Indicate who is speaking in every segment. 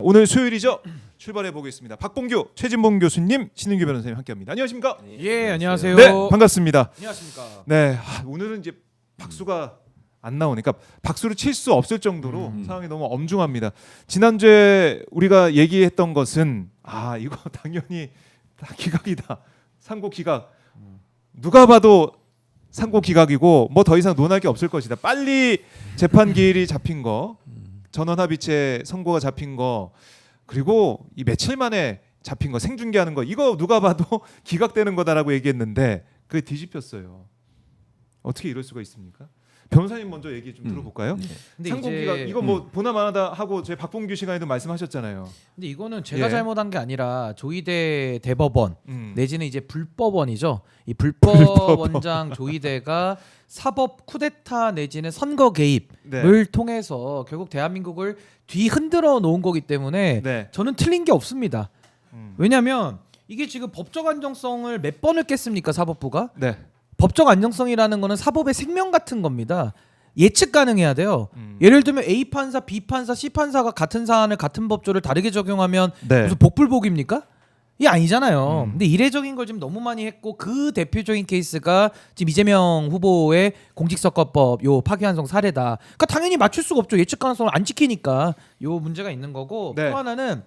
Speaker 1: 오늘 수요일이죠. 출발해 보겠습니다. 박봉규, 최진봉 교수님, 신은규 변호사님 함께합니다. 안녕하십니까?
Speaker 2: 예, 안녕하세요.
Speaker 1: 네, 반갑습니다.
Speaker 2: 안녕하십니까?
Speaker 1: 네, 오늘은 이제 박수가 안 나오니까 박수를 칠 수 없을 정도로 상황이 너무 엄중합니다. 지난주에 우리가 얘기했던 것은 이거 당연히 다 기각이다. 상고 기각. 누가 봐도 상고 기각이고 뭐 더 이상 논할 게 없을 것이다. 빨리 재판 기일이 잡힌 거, 전원합의체 선고가 잡힌 거, 그리고 이 며칠 만에 잡힌 거, 생중계하는 거, 이거 누가 봐도 기각되는 거다라고 얘기했는데 그게 뒤집혔어요. 어떻게 이럴 수가 있습니까? 변호사님 먼저 얘기 좀 들어볼까요?
Speaker 2: 근데
Speaker 1: 상고
Speaker 2: 이제
Speaker 1: 기각 이거 뭐 보나마나다 하고 저희 박봉규 시간에도 말씀하셨잖아요.
Speaker 2: 근데 이거는 제가
Speaker 1: 예.
Speaker 2: 잘못한 게 아니라 조희대 대법원 내지는 이제 불법원이죠. 이 불법원장 조희대가 사법 쿠데타 내지는 선거 개입을 통해서 결국 대한민국을 뒤흔들어 놓은 거기 때문에
Speaker 1: 네.
Speaker 2: 저는 틀린 게 없습니다. 왜냐하면 이게 지금 법적 안정성을 몇 번을 깼습니까, 사법부가?
Speaker 1: 네.
Speaker 2: 법적 안정성이라는 거는 사법의 생명 같은 겁니다. 예측 가능해야 돼요. 예를 들면 A 판사, B 판사, C 판사가 같은 사안을 같은 법조를 다르게 적용하면
Speaker 1: 네.
Speaker 2: 무슨 복불복입니까? 이게 아니잖아요. 근데 이례적인 걸 지금 너무 많이 했고 그 대표적인 케이스가 지금 이재명 후보의 공직선거법 요 파기환송 사례다. 그러니까 당연히 맞출 수가 없죠. 예측 가능성을 안 지키니까 요 문제가 있는 거고
Speaker 1: 네.
Speaker 2: 또 하나는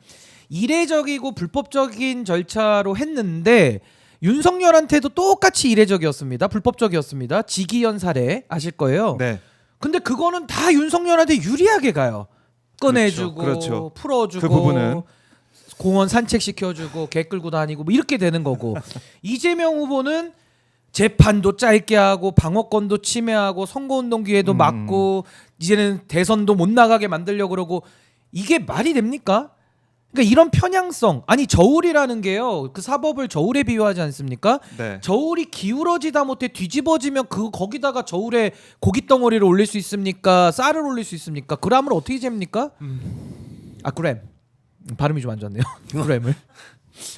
Speaker 2: 이례적이고 불법적인 절차로 했는데 윤석열한테도 똑같이 이례적이었습니다. 불법적이었습니다. 지기현 사례 아실 거예요.
Speaker 1: 네.
Speaker 2: 근데 그거는 다 윤석열한테 유리하게 가요. 꺼내주고
Speaker 1: 그렇죠.
Speaker 2: 풀어주고
Speaker 1: 그 부분은
Speaker 2: 공원 산책시켜주고 개 끌고 다니고 뭐 이렇게 되는 거고 이재명 후보는 재판도 짧게 하고 방어권도 침해하고 선거운동 기회도 막고 이제는 대선도 못 나가게 만들려고 그러고 이게 말이 됩니까? 그러니까 이런 편향성 아니 저울이라는 게요 그 사법을 저울에 비유하지 않습니까?
Speaker 1: 네.
Speaker 2: 저울이 기울어지다 못해 뒤집어지면 그 거기다가 저울에 고기 덩어리를 올릴 수 있습니까? 쌀을 올릴 수 있습니까? 그램을 어떻게 잽니까? 그램 발음이 좀 안 좋네요. 그램을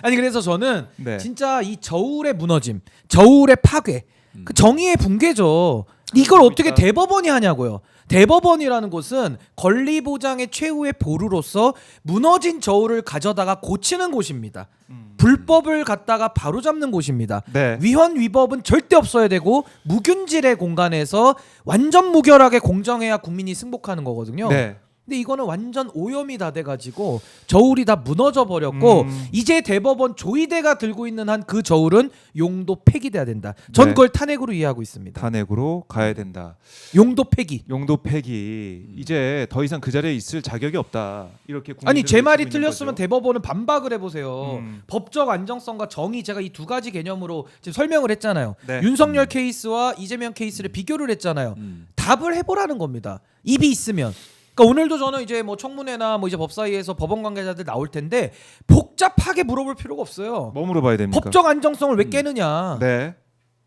Speaker 2: 아니 그래서 저는
Speaker 1: 네.
Speaker 2: 진짜 이 저울의 무너짐, 저울의 파괴, 그 정의의 붕괴죠. 이걸 어떻게 대법원이 하냐고요. 대법원이라는 곳은 권리 보장의 최후의 보루로서 무너진 저울을 가져다가 고치는 곳입니다. 불법을 갖다가 바로잡는 곳입니다.
Speaker 1: 네.
Speaker 2: 위헌 위법은 절대 없어야 되고 무균질의 공간에서 완전 무결하게 공정해야 국민이 승복하는 거거든요.
Speaker 1: 네.
Speaker 2: 근데 이거는 완전 오염이 다 돼가지고 저울이 다 무너져 버렸고 이제 대법원 조희대가 들고 있는 한 그 저울은 용도 폐기돼야 된다. 전
Speaker 1: 네.
Speaker 2: 그걸 탄핵으로 이해하고 있습니다.
Speaker 1: 탄핵으로 가야 된다.
Speaker 2: 용도 폐기.
Speaker 1: 용도 폐기. 이제 더 이상 그 자리에 있을 자격이 없다. 이렇게
Speaker 2: 아니 제 말이
Speaker 1: 외치고 있는
Speaker 2: 틀렸으면
Speaker 1: 거죠.
Speaker 2: 대법원은 반박을 해보세요. 법적 안정성과 정의 제가 이 두 가지 개념으로 지금 설명을 했잖아요.
Speaker 1: 네.
Speaker 2: 윤석열 케이스와 이재명 케이스를 비교를 했잖아요. 답을 해보라는 겁니다. 입이 있으면. 그러니까 오늘도 저는 이제 뭐 청문회나 뭐 이제 법사위에서 법원 관계자들 나올 텐데 복잡하게 물어볼 필요가 없어요.
Speaker 1: 뭐 물어봐야 됩니까?
Speaker 2: 법적 안정성을 왜 깨느냐.
Speaker 1: 네.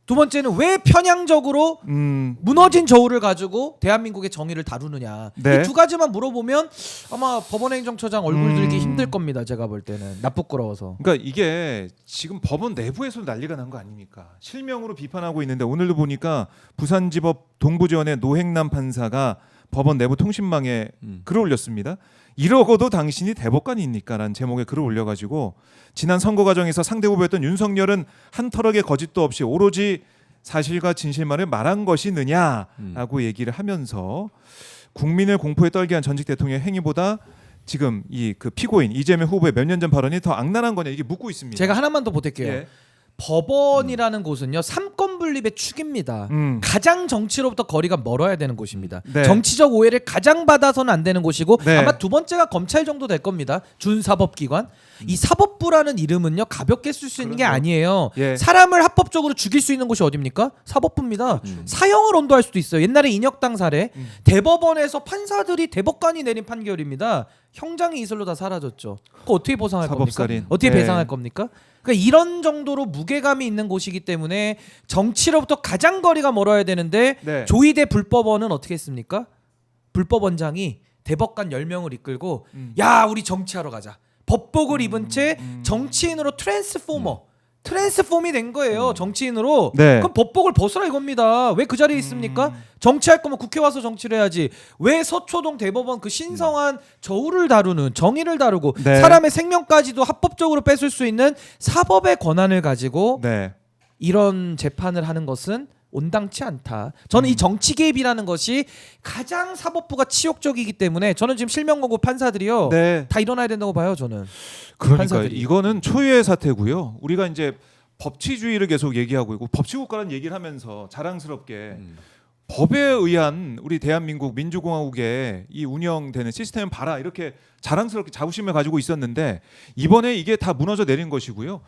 Speaker 2: 두 번째는 왜 편향적으로 무너진 저울을 가지고 대한민국의 정의를 다루느냐.
Speaker 1: 네.
Speaker 2: 이 두 가지만 물어보면 아마 법원행정처장 얼굴 들기 힘들 겁니다. 제가 볼 때는 나쁘끄러워서.
Speaker 1: 그러니까 이게 지금 법원 내부에서 난리가 난 거 아닙니까? 실명으로 비판하고 있는데 오늘도 보니까 부산지법 동부지원의 노행남 판사가 법원 내부 통신망에 글을 올렸습니다. 이러고도 당신이 대법관입니까? 라는 제목의 글을 올려가지고 지난 선거 과정에서 상대 후보였던 윤석열은 한 털럭의 거짓도 없이 오로지 사실과 진실만을 말한 것이느냐라고 얘기를 하면서 국민을 공포에 떨게 한 전직 대통령의 행위보다 지금 이 그 피고인 이재명 후보의 몇 년 전 발언이 더 악랄한 거냐 이게 묻고 있습니다.
Speaker 2: 제가 하나만 더 보탤게요.
Speaker 1: 예.
Speaker 2: 법원이라는 곳은요 삼권 분립의 축입니다. 가장 정치로부터 거리가 멀어야 되는 곳입니다.
Speaker 1: 네.
Speaker 2: 정치적 오해를 가장 받아서는 안 되는 곳이고
Speaker 1: 네.
Speaker 2: 아마 두 번째가 검찰 정도 될 겁니다. 준사법기관. 이 사법부라는 이름은요 가볍게 쓸 수 있는 게
Speaker 1: 그럼요.
Speaker 2: 아니에요.
Speaker 1: 예.
Speaker 2: 사람을 합법적으로 죽일 수 있는 곳이 어딥니까? 사법부입니다. 사형을 언도할 수도 있어요. 옛날에 인혁당 사례 대법원에서 판사들이 대법관이 내린 판결입니다. 형장이 이슬로 다 사라졌죠. 그거 어떻게 보상할
Speaker 1: 사법살인.
Speaker 2: 겁니까? 어떻게
Speaker 1: 네.
Speaker 2: 배상할 겁니까? 그러니까 이런 정도로 무게감이 있는 곳이기 때문에 정치로부터 가장 거리가 멀어야 되는데
Speaker 1: 네.
Speaker 2: 조희대 불법원은 어떻게 했습니까? 불법원장이 대법관 10명을 이끌고 야 우리 정치하러 가자. 법복을 입은 채 정치인으로 트랜스포머 트랜스폼이 된 거예요. 정치인으로.
Speaker 1: 네.
Speaker 2: 그럼 법복을 벗으라 이겁니다. 왜 그 자리에 있습니까? 정치할 거면 국회 와서 정치를 해야지. 왜 서초동 대법원 그 신성한 저울을 다루는 정의를 다루고
Speaker 1: 네.
Speaker 2: 사람의 생명까지도 합법적으로 뺏을 수 있는 사법의 권한을 가지고
Speaker 1: 네.
Speaker 2: 이런 재판을 하는 것은 온당치 않다. 저는 이 정치 개입이라는 것이 가장 사법부가 치욕적이기 때문에 저는 지금 실명거구 판사들이요.
Speaker 1: 네.
Speaker 2: 다 일어나야 된다고 봐요. 저는.
Speaker 1: 그러니까
Speaker 2: 판사들이.
Speaker 1: 이거는 초유의 사태고요. 우리가 이제 법치주의를 계속 얘기하고 있고 법치국가라는 얘기를 하면서 자랑스럽게 법에 의한 우리 대한민국 민주공화국의 이 운영되는 시스템을 봐라 이렇게 자랑스럽게 자부심을 가지고 있었는데 이번에 이게 다 무너져 내린 것이고요.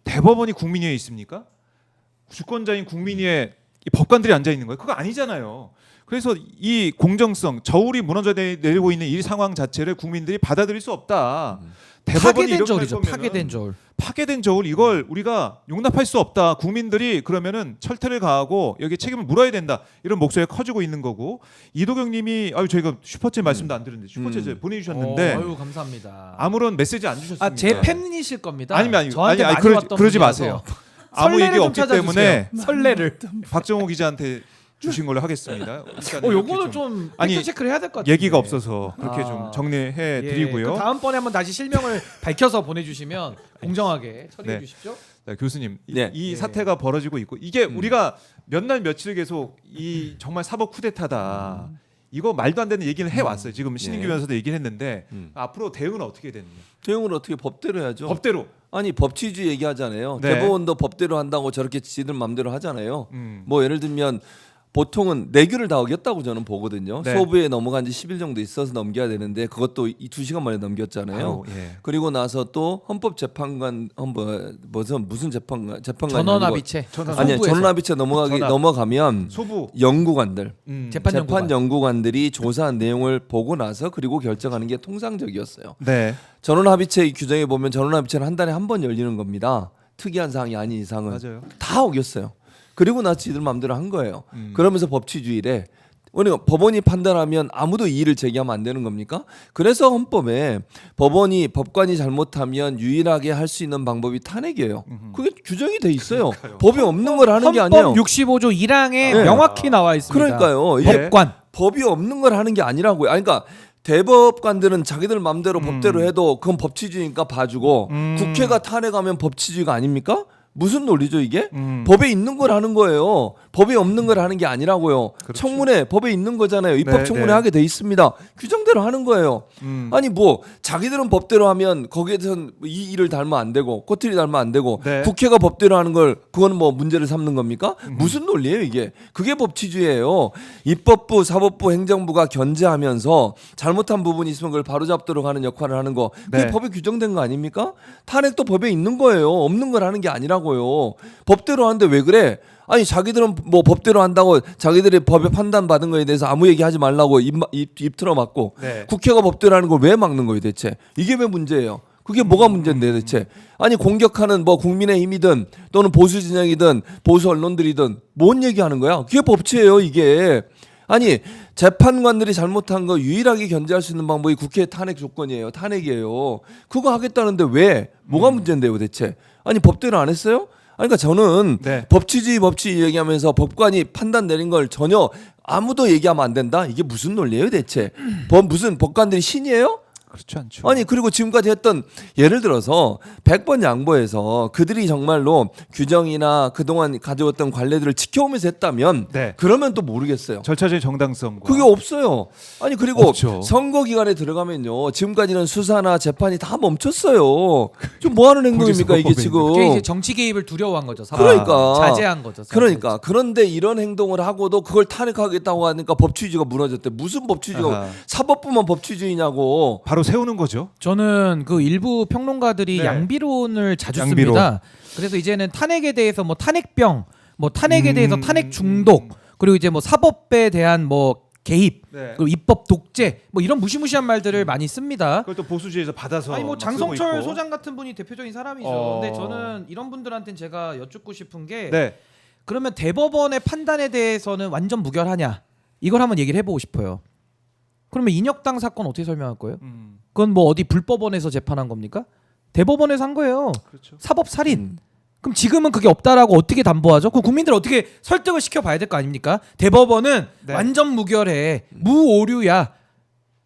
Speaker 1: 대법원이 국민 위에 있습니까? 주권자인 국민 위에 이 법관들이 앉아 있는 거예요. 그거 아니잖아요. 그래서 이 공정성, 저울이 무너져 내리고 있는 이 상황 자체를 국민들이 받아들일 수 없다. 대법원이
Speaker 2: 파괴된
Speaker 1: 이렇게 할
Speaker 2: 저울이죠.
Speaker 1: 거면은
Speaker 2: 파괴된 저울.
Speaker 1: 파괴된 저울 이걸 우리가 용납할 수 없다. 국민들이 그러면은 철퇴를 가하고 여기 책임을 물어야 된다. 이런 목소리가 커지고 있는 거고 이도경님이 저희가 슈퍼챗 말씀도 안 드렸는데 슈퍼챗을 보내주셨는데
Speaker 2: 아유 감사합니다.
Speaker 1: 아무런 메시지 안 주셨습니다.
Speaker 2: 아, 제 팬이실 겁니다.
Speaker 1: 아니면
Speaker 2: 저한테 많이
Speaker 1: 그러지
Speaker 2: 왔던
Speaker 1: 그러지
Speaker 2: 분이라서.
Speaker 1: 마세요. 아무 얘기
Speaker 2: 설레를 좀
Speaker 1: 없기
Speaker 2: 찾아주세요.
Speaker 1: 때문에
Speaker 2: 설레를.
Speaker 1: 박정호 기자한테 주신 걸로 하겠습니다. 일단은 이렇게
Speaker 2: 요거는 좀 팩트 체크를 해야 될 것 같아요.
Speaker 1: 얘기가 없어서 그렇게 좀 정리해 드리고요.
Speaker 2: 그 다음번에 한번 다시 실명을 밝혀서 보내주시면 공정하게 처리해
Speaker 1: 네.
Speaker 2: 주십시오.
Speaker 1: 네, 교수님
Speaker 3: 네.
Speaker 1: 이 사태가 벌어지고 있고 이게 우리가 몇 날 며칠 계속 이 정말 사법 쿠데타다 이거 말도 안 되는 얘기를 해왔어요. 지금 신인규
Speaker 3: 네.
Speaker 1: 변호사도 얘기를 했는데 앞으로 대응은 어떻게 되느냐.
Speaker 3: 대응을 어떻게 법대로 해야죠.
Speaker 1: 법대로.
Speaker 3: 아니 법치주의 얘기하잖아요.
Speaker 1: 네.
Speaker 3: 대법원도 법대로 한다고 저렇게 지들 맘대로 하잖아요.
Speaker 1: 음.
Speaker 3: 뭐 예를 들면 보통은 내규를 다 어겼다고 저는 보거든요.
Speaker 1: 네.
Speaker 3: 소부에 넘어간 지 10일 정도 있어서 넘겨야 되는데 그것도 이 2시간 만에 넘겼잖아요.
Speaker 1: 바로, 예.
Speaker 3: 그리고 나서 또 헌법재판관 무슨 재판관이
Speaker 2: 전원합의체.
Speaker 3: 아니요.
Speaker 2: 소부에서.
Speaker 3: 전원합의체
Speaker 1: 전합.
Speaker 3: 넘어가면
Speaker 1: 소부
Speaker 3: 연구관들
Speaker 2: 재판 연구관.
Speaker 3: 연구관들이 조사한 내용을 보고 나서 그리고 결정하는 게 통상적이었어요.
Speaker 1: 네.
Speaker 3: 전원합의체 이 규정에 보면 전원합의체는 한 달에 한 번 열리는 겁니다. 특이한 사항이 아닌 이상은
Speaker 1: 맞아요.
Speaker 3: 다 어겼어요. 그리고 나서 지들 마음대로 한 거예요. 그러면서 법치주의래. 그러니까 법원이 판단하면 아무도 이의를 제기하면 안 되는 겁니까? 그래서 헌법에 법관이 잘못하면 유일하게 할 수 있는 방법이 탄핵이에요. 그게 규정이 돼 있어요.
Speaker 1: 그러니까요.
Speaker 3: 법이 없는 걸 하는 게
Speaker 2: 헌법
Speaker 3: 아니에요.
Speaker 2: 65조 1항에
Speaker 3: 네.
Speaker 2: 명확히 나와 있습니다.
Speaker 3: 그러니까요. 이게
Speaker 2: 법관.
Speaker 3: 법이 없는 걸 하는 게 아니라고요. 아니, 그러니까 대법관들은 자기들 마음대로 법대로 해도 그건 법치주의니까 봐주고 국회가 탄핵하면 법치주의가 아닙니까? 무슨 논리죠 이게? 법에 있는 걸 하는 거예요. 법에 없는 걸 하는 게 아니라고요.
Speaker 1: 그렇죠.
Speaker 3: 청문회 법에 있는 거잖아요. 입법
Speaker 1: 네,
Speaker 3: 청문회
Speaker 1: 네.
Speaker 3: 하게 돼 있습니다. 규정대로 하는 거예요. 아니 뭐 자기들은 법대로 하면 거기에 대해서는 이 일을 달면 안 되고 꼬투리 달면 안 되고
Speaker 1: 네.
Speaker 3: 국회가 법대로 하는 걸 그건 뭐 문제를 삼는 겁니까? 무슨 논리예요 이게? 그게 법치주의예요. 입법부, 사법부, 행정부가 견제하면서 잘못한 부분이 있으면 그걸 바로잡도록 하는 역할을 하는 거 그게
Speaker 1: 네.
Speaker 3: 법에 규정된 거 아닙니까? 탄핵도 법에 있는 거예요. 없는 걸 하는 게 아니라고요. 법대로 하는데 왜 그래? 아니 자기들은 뭐 법대로 한다고 자기들이 법에 판단 받은 거에 대해서 아무 얘기하지 말라고 입 틀어막고
Speaker 1: 네.
Speaker 3: 국회가 법대로 하는 걸 왜 막는 거예요 대체? 이게 왜 문제예요? 그게 뭐가 문제인데 대체? 아니 공격하는 뭐 국민의힘이든 또는 보수 진영이든 보수 언론들이든 뭔 얘기하는 거야? 그게 법치예요 이게. 아니 재판관들이 잘못한 거 유일하게 견제할 수 있는 방법이 국회 탄핵 조건이에요. 탄핵이에요. 그거 하겠다는데 왜? 뭐가 문제인데요 대체? 아니 법대로 안 했어요? 아니 그러니까 저는
Speaker 1: 네.
Speaker 3: 법치주의 얘기하면서 법관이 판단 내린 걸 전혀 아무도 얘기하면 안 된다. 이게 무슨 논리예요 대체? 무슨 법관들이 신이에요?
Speaker 1: 그렇지 않죠.
Speaker 3: 아니 그리고 지금까지 했던 예를 들어서 100번 양보해서 그들이 정말로 규정이나 그동안 가져왔던 관례들을 지켜오면서 했다면
Speaker 1: 네.
Speaker 3: 그러면 또 모르겠어요.
Speaker 1: 절차적인 정당성과
Speaker 3: 그게 없어요. 아니 그리고
Speaker 1: 없죠.
Speaker 3: 선거 기간에 들어가면요. 지금까지는 수사나 재판이 다 멈췄어요. 좀 뭐 하는 행동입니까 이게 지금?
Speaker 2: 그게 이제 정치 개입을 두려워한 거죠. 사법.
Speaker 3: 그러니까.
Speaker 2: 자제한 거죠.
Speaker 3: 그러니까 그런데 이런 행동을 하고도 그걸 탄핵하겠다고 하니까 법치주의가 무너졌대. 무슨 법치주의가
Speaker 1: 아하.
Speaker 3: 사법부만 법치주의냐고.
Speaker 1: 바로 세우는 거죠.
Speaker 2: 저는 그 일부 평론가들이
Speaker 1: 네.
Speaker 2: 양비론을 자주
Speaker 1: 양비론.
Speaker 2: 씁니다. 그래서 이제는 탄핵에 대해서 뭐 탄핵병, 뭐 탄핵에 대해서 탄핵 중독, 그리고 이제 뭐 사법에 대한 뭐 개입,
Speaker 1: 네.
Speaker 2: 그리고 입법 독재, 뭐 이런 무시무시한 말들을 많이 씁니다.
Speaker 1: 그걸 또 보수주의에서 받아서
Speaker 2: 아니 뭐
Speaker 1: 막 쓰고
Speaker 2: 장성철
Speaker 1: 있고.
Speaker 2: 소장 같은 분이 대표적인 사람이죠. 근데 저는 이런 분들한테는 제가 여쭙고 싶은 게
Speaker 1: 네.
Speaker 2: 그러면 대법원의 판단에 대해서는 완전 무결하냐? 이걸 한번 얘기를 해보고 싶어요. 그러면 인혁당 사건 어떻게 설명할 거예요? 그건 뭐 어디 불법원에서 재판한 겁니까? 대법원에서 한 거예요.
Speaker 1: 그렇죠.
Speaker 2: 사법 살인. 그럼 지금은 그게 없다라고 어떻게 담보하죠? 그럼 국민들 어떻게 설득을 시켜봐야 될 거 아닙니까? 대법원은
Speaker 1: 네.
Speaker 2: 완전 무결해, 무오류야.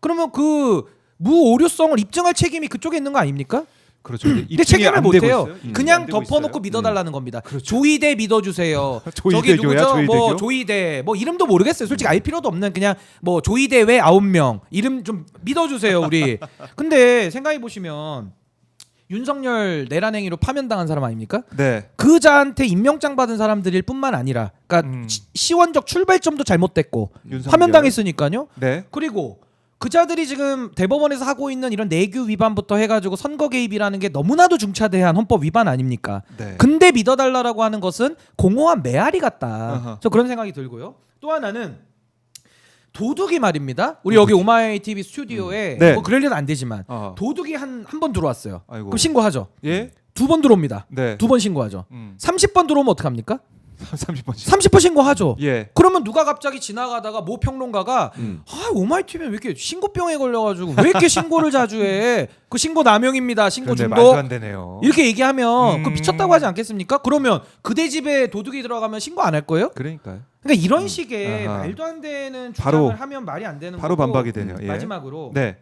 Speaker 2: 그러면 그 무오류성을 입증할 책임이 그쪽에 있는 거 아닙니까?
Speaker 1: 그렇죠.
Speaker 2: 근데 책임을 못 해요. 그냥
Speaker 1: 안 되고
Speaker 2: 덮어놓고
Speaker 1: 있어요.
Speaker 2: 믿어달라는 겁니다.
Speaker 1: 그렇죠.
Speaker 2: 조이대 믿어주세요.
Speaker 1: 조이대
Speaker 2: 저기
Speaker 1: 교야,
Speaker 2: 누구죠?
Speaker 1: 조이대
Speaker 2: 뭐
Speaker 1: 교?
Speaker 2: 조이대 뭐 이름도 모르겠어요. 솔직히 알 필요도 없는 그냥 뭐 조이대 외 9명 이름 좀 믿어주세요 우리. 근데 생각해 보시면 윤석열 내란행위로 파면당한 사람 아닙니까?
Speaker 1: 네.
Speaker 2: 그자한테 임명장 받은 사람들일 뿐만 아니라, 그러니까 시원적 출발점도 잘못됐고
Speaker 1: 윤석열.
Speaker 2: 파면당했으니까요.
Speaker 1: 네.
Speaker 2: 그리고 그자들이 지금 대법원에서 하고 있는 이런 내규 위반부터 해가지고 선거 개입이라는 게 너무나도 중차대한 헌법 위반 아닙니까?
Speaker 1: 네.
Speaker 2: 근데 믿어달라고 하는 것은 공허한 메아리 같다.
Speaker 1: 아하.
Speaker 2: 저 그런 생각이 들고요. 또 하나는 도둑이 말입니다. 우리 여기 오마이 TV 스튜디오에
Speaker 1: 네.
Speaker 2: 뭐 그럴 일은 안 되지만
Speaker 1: 아.
Speaker 2: 도둑이 한 번 들어왔어요.
Speaker 1: 아이고.
Speaker 2: 그럼 신고하죠.
Speaker 1: 예?
Speaker 2: 2번 들어옵니다.
Speaker 1: 네.
Speaker 2: 2번 신고하죠. 30번 들어오면 어떡합니까?
Speaker 1: 30번씩.
Speaker 2: 30번 신고하죠.
Speaker 1: 예.
Speaker 2: 그러면 누가 갑자기 지나가다가 모 평론가가 아 오마이 TV는 왜 이렇게 신고병에 걸려가지고 왜 이렇게 신고를 자주 해? 그 신고 남용입니다. 신고
Speaker 1: 그런데
Speaker 2: 중독.
Speaker 1: 말도 안 되네요.
Speaker 2: 이렇게 얘기하면 그 미쳤다고 하지 않겠습니까? 그러면 그대 집에 도둑이 들어가면 신고 안 할 거예요?
Speaker 1: 그러니까요.
Speaker 2: 그러니까 이런 식의
Speaker 1: 아하.
Speaker 2: 말도 안 되는
Speaker 1: 바로-
Speaker 2: 주장을 하면 말이 안 되는
Speaker 1: 바로
Speaker 2: 거고.
Speaker 1: 반박이 되네요. 예.
Speaker 2: 마지막으로
Speaker 1: 네.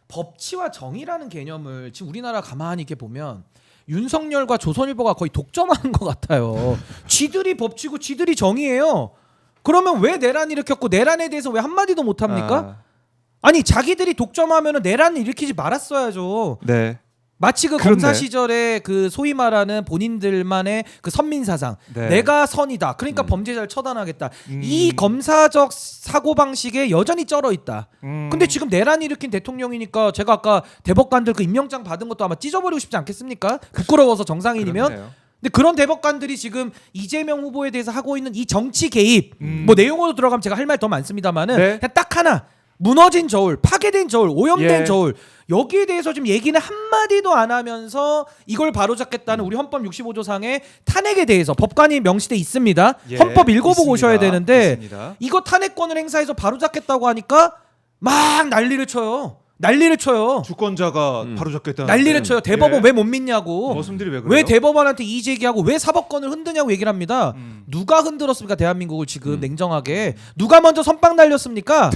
Speaker 2: 법치와 정의라는 개념을 지금 우리나라 가만히 이렇게 보면 윤석열과 조선일보가 거의 독점하는 것 같아요. 쥐들이 법치고 쥐들이 정의예요. 그러면 왜 내란 일으켰고 내란에 대해서 왜 한마디도 못합니까? 아니 자기들이 독점하면 내란을 일으키지 말았어야죠.
Speaker 1: 네.
Speaker 2: 마치 그
Speaker 1: 그렇네.
Speaker 2: 검사 시절에 그 소위 말하는 본인들만의 그 선민 사상,
Speaker 1: 네.
Speaker 2: 내가 선이다. 그러니까 범죄자를 처단하겠다. 이 검사적 사고 방식에 여전히 쩔어 있다. 근데 지금 내란 일으킨 대통령이니까 제가 아까 대법관들 그 임명장 받은 것도 아마 찢어버리고 싶지 않겠습니까? 부끄러워서 정상인이면.
Speaker 1: 그렇네요.
Speaker 2: 근데 그런 대법관들이 지금 이재명 후보에 대해서 하고 있는 이 정치 개입, 뭐 내용으로 들어가면 제가 할 말 더 많습니다만은
Speaker 1: 네.
Speaker 2: 그냥 딱 하나. 무너진 저울, 파괴된 저울, 오염된
Speaker 1: 예.
Speaker 2: 저울, 여기에 대해서 지금 얘기는 한마디도 안 하면서 이걸 바로잡겠다는 우리 헌법 65조 상의 탄핵에 대해서 법관이 명시돼 있습니다.
Speaker 1: 예,
Speaker 2: 헌법 읽어보고
Speaker 1: 있습니다.
Speaker 2: 오셔야 되는데
Speaker 1: 있습니다.
Speaker 2: 이거 탄핵권을 행사해서 바로잡겠다고 하니까 막 난리를 쳐요. 난리를 쳐요.
Speaker 1: 주권자가 바로 잡겠다는
Speaker 2: 난리를 쳐요. 대법원 왜 못 믿냐고.
Speaker 1: 머슴들이 왜 그래요?
Speaker 2: 왜 대법원한테 이의 제기하고 왜 사법권을 흔드냐고 얘기를 합니다. 누가 흔들었습니까? 대한민국을 지금 냉정하게. 누가 먼저 선빵 날렸습니까?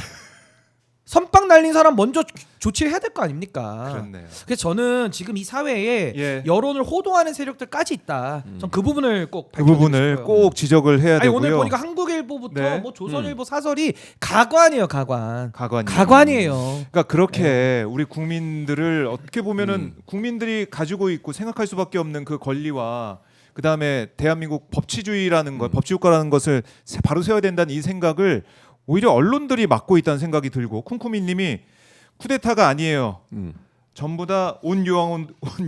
Speaker 2: 선빵 날린 사람 먼저 조치를 해야 될 거 아닙니까?
Speaker 1: 그렇네요.
Speaker 2: 그래서 저는 지금 이 사회에
Speaker 1: 예.
Speaker 2: 여론을 호도하는 세력들까지 있다. 전 그 부분을 꼭
Speaker 1: 그
Speaker 2: 밝혀드리고
Speaker 1: 부분을
Speaker 2: 싶어요.
Speaker 1: 꼭 지적을 해야
Speaker 2: 아니
Speaker 1: 되고요.
Speaker 2: 오늘 보니까 한국일보부터
Speaker 1: 네.
Speaker 2: 뭐 조선일보 사설이 가관이에요, 가관.
Speaker 1: 가관이요.
Speaker 2: 가관이에요.
Speaker 1: 그러니까 그렇게 우리 국민들을 어떻게 보면은 국민들이 가지고 있고 생각할 수밖에 없는 그 권리와 그 다음에 대한민국 법치주의라는 것, 법치국가라는 것을 바로 세워야 된다는 이 생각을 오히려 언론들이 맡고 있다는 생각이 들고 쿵쿠미님이 쿠데타가 아니에요. 전부 다 온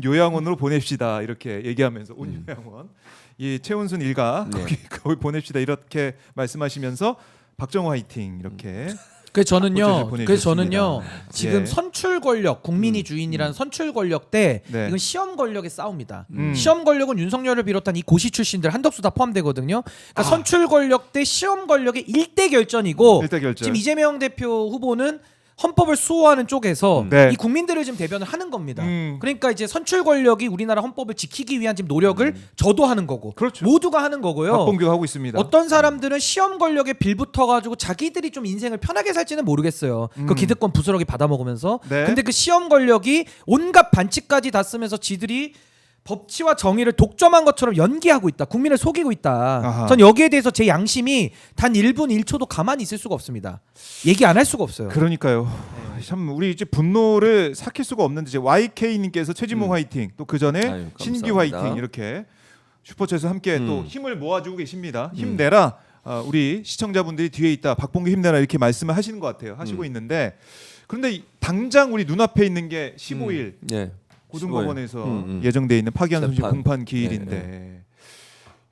Speaker 1: 요양원으로 보냅시다 이렇게 얘기하면서 온 요양원 이 최은순 일가
Speaker 3: 네.
Speaker 1: 거기 보냅시다 이렇게 말씀하시면서 박정호 화이팅 이렇게
Speaker 2: 그래서
Speaker 1: 보내주셨습니다.
Speaker 2: 저는요. 그래서 저는요. 지금
Speaker 1: 예.
Speaker 2: 선출 권력, 국민이 주인이라는 선출 권력 때
Speaker 1: 네.
Speaker 2: 이건 시험 권력의 싸움이다. 시험 권력은 윤석열을 비롯한 이 고시 출신들 한덕수 다 포함되거든요. 그러니까 선출 권력 대 시험 권력의 일대 결전이고
Speaker 1: 일대 결전.
Speaker 2: 지금 이재명 대표 후보는 헌법을 수호하는 쪽에서
Speaker 1: 네.
Speaker 2: 이 국민들을 지금 대변을 하는 겁니다.
Speaker 1: 음.
Speaker 2: 그러니까 이제 선출 권력이 우리나라 헌법을 지키기 위한 지금 노력을 저도 하는 거고
Speaker 1: 그렇죠.
Speaker 2: 모두가 하는 거고요.
Speaker 1: 박봉규가 하고 있습니다.
Speaker 2: 어떤 사람들은 시험 권력에 빌붙어 가지고 자기들이 좀 인생을 편하게 살지는 모르겠어요. 그 기득권 부스러기 받아 먹으면서.
Speaker 1: 네.
Speaker 2: 근데 그 시험 권력이 온갖 반칙까지 다 쓰면서 지들이 법치와 정의를 독점한 것처럼 연기하고 있다. 국민을 속이고 있다.
Speaker 1: 아하.
Speaker 2: 전 여기에 대해서 제 양심이 단 1분 1초도 가만히 있을 수가 없습니다. 얘기 안 할 수가 없어요.
Speaker 1: 그러니까요.
Speaker 2: 네.
Speaker 1: 참 우리 이제 분노를 삭힐 수가 없는데 이제 YK님께서 최진모 화이팅 또 그 전에
Speaker 3: 아유,
Speaker 1: 신규
Speaker 3: 감사합니다.
Speaker 1: 화이팅 이렇게 슈퍼챗에서 함께 또 힘을 모아주고 계십니다. 힘내라. 우리 시청자분들이 뒤에 있다. 박봉규 힘내라 이렇게 말씀을 하시는 것 같아요. 하시고 있는데 그런데 당장 우리 눈앞에 있는 게 15일
Speaker 3: 예.
Speaker 1: 고등법원에서 예정돼 있는 파기환 송치
Speaker 3: 재판.
Speaker 1: 공판 기일인데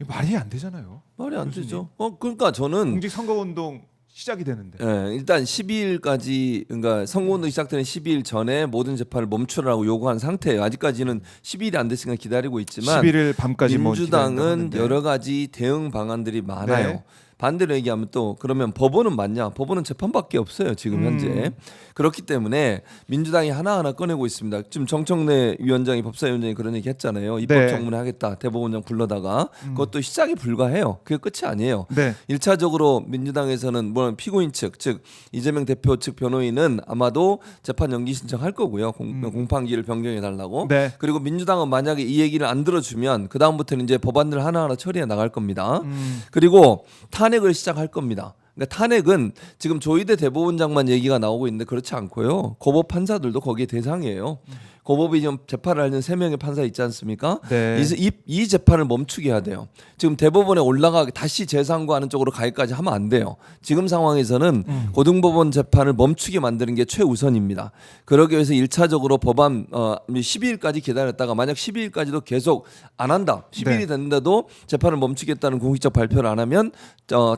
Speaker 1: 이거 말이 안 되잖아요.
Speaker 3: 말이 안
Speaker 1: 교수님.
Speaker 3: 되죠. 그러니까 저는
Speaker 1: 공직 선거 운동 시작이 되는데.
Speaker 3: 예, 일단 12일까지 그러니까 선거운동 시작되는 12일 전에 모든 재판을 멈추라고 요구한 상태예요. 아직까지는 12일이 안 됐으니까 기다리고 있지만
Speaker 1: 11일 밤까지 뭐
Speaker 3: 민주당은
Speaker 1: 기다린다고 하는데.
Speaker 3: 여러 가지 대응 방안들이 많아요.
Speaker 1: 네.
Speaker 3: 반대로 얘기하면 또 그러면 법원은 맞냐? 법원은 재판밖에 없어요 지금 현재. 그렇기 때문에 민주당이 하나하나 꺼내고 있습니다. 지금 정청래 위원장이 법사위원장이 그런 얘기 했잖아요. 입법청문회 하겠다. 대법원장 불러다가 그것도 시작이 불가해요. 그게 끝이 아니에요.
Speaker 1: 네.
Speaker 3: 1차적으로 민주당에서는 물론 피고인 측, 즉 이재명 대표 측 변호인은 아마도 재판 연기 신청할 거고요. 공판기를 변경해 달라고.
Speaker 1: 네.
Speaker 3: 그리고 민주당은 만약에 이 얘기를 안 들어주면 그 다음부터는 이제 법안들 하나하나 처리해 나갈 겁니다. 그리고 탄핵을 시작할 겁니다. 그러니까 탄핵은 지금 조희대 대법원장만 얘기가 나오고 있는데 그렇지 않고요. 고법 판사들도 거기에 대상이에요. 고법이 지금 재판을 하는 3명의 판사 있지 않습니까?
Speaker 1: 네.
Speaker 3: 이 재판을 멈추게 해야 돼요. 지금 대법원에 올라가게 다시 재상고하는 쪽으로 가기까지 하면 안 돼요. 지금 상황에서는 고등법원 재판을 멈추게 만드는 게 최우선입니다. 그러기 위해서 1차적으로 법안 12일까지 기다렸다가 만약 12일까지도 계속 안 한다. 10일이
Speaker 1: 네.
Speaker 3: 됐는데도 재판을 멈추겠다는 공식적 발표를 안 하면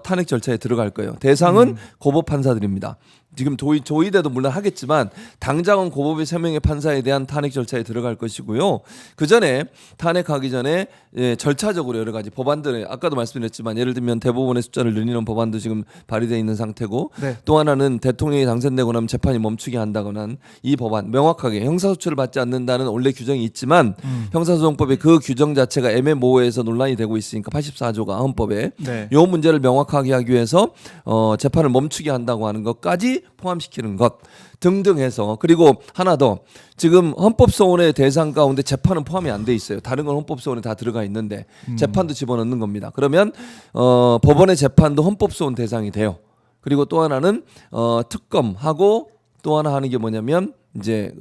Speaker 3: 탄핵 절차에 들어갈 거예요. 대상은 고법 판사들입니다. 지금 조의대도 물론 하겠지만 당장은 고법의 3명의 판사에 대한 탄핵 절차에 들어갈 것이고요. 그 전에 탄핵하기 전에 절차적으로 여러 가지 법안들에 아까도 말씀드렸지만 예를 들면 대법원의 숫자를 늘리는 법안도 지금 발의되어 있는 상태고
Speaker 1: 네.
Speaker 3: 또 하나는 대통령이 당선되고 나면 재판이 멈추게 한다거나 한 이 법안 명확하게 형사소추를 받지 않는다는 원래 규정이 있지만 형사소송법의 그 규정 자체가 애매모호해서 논란이 되고 있으니까 84조가 헌법에
Speaker 1: 네.
Speaker 3: 이 문제를 명확하게 하기 위해서 재판을 멈추게 한다고 하는 것까지 포함시키는 것 등등 해서 그리고 하나 더 지금 헌법소원의 대상 가운데 재판은 포함이 안 돼 있어요. 다른 건 헌법소원에 다 들어가 있는데 재판도 집어넣는 겁니다. 그러면 법원의 재판도 헌법소원 대상이 돼요. 그리고 또 하나는 특검하고 또 하나 하는 게 뭐냐면 이제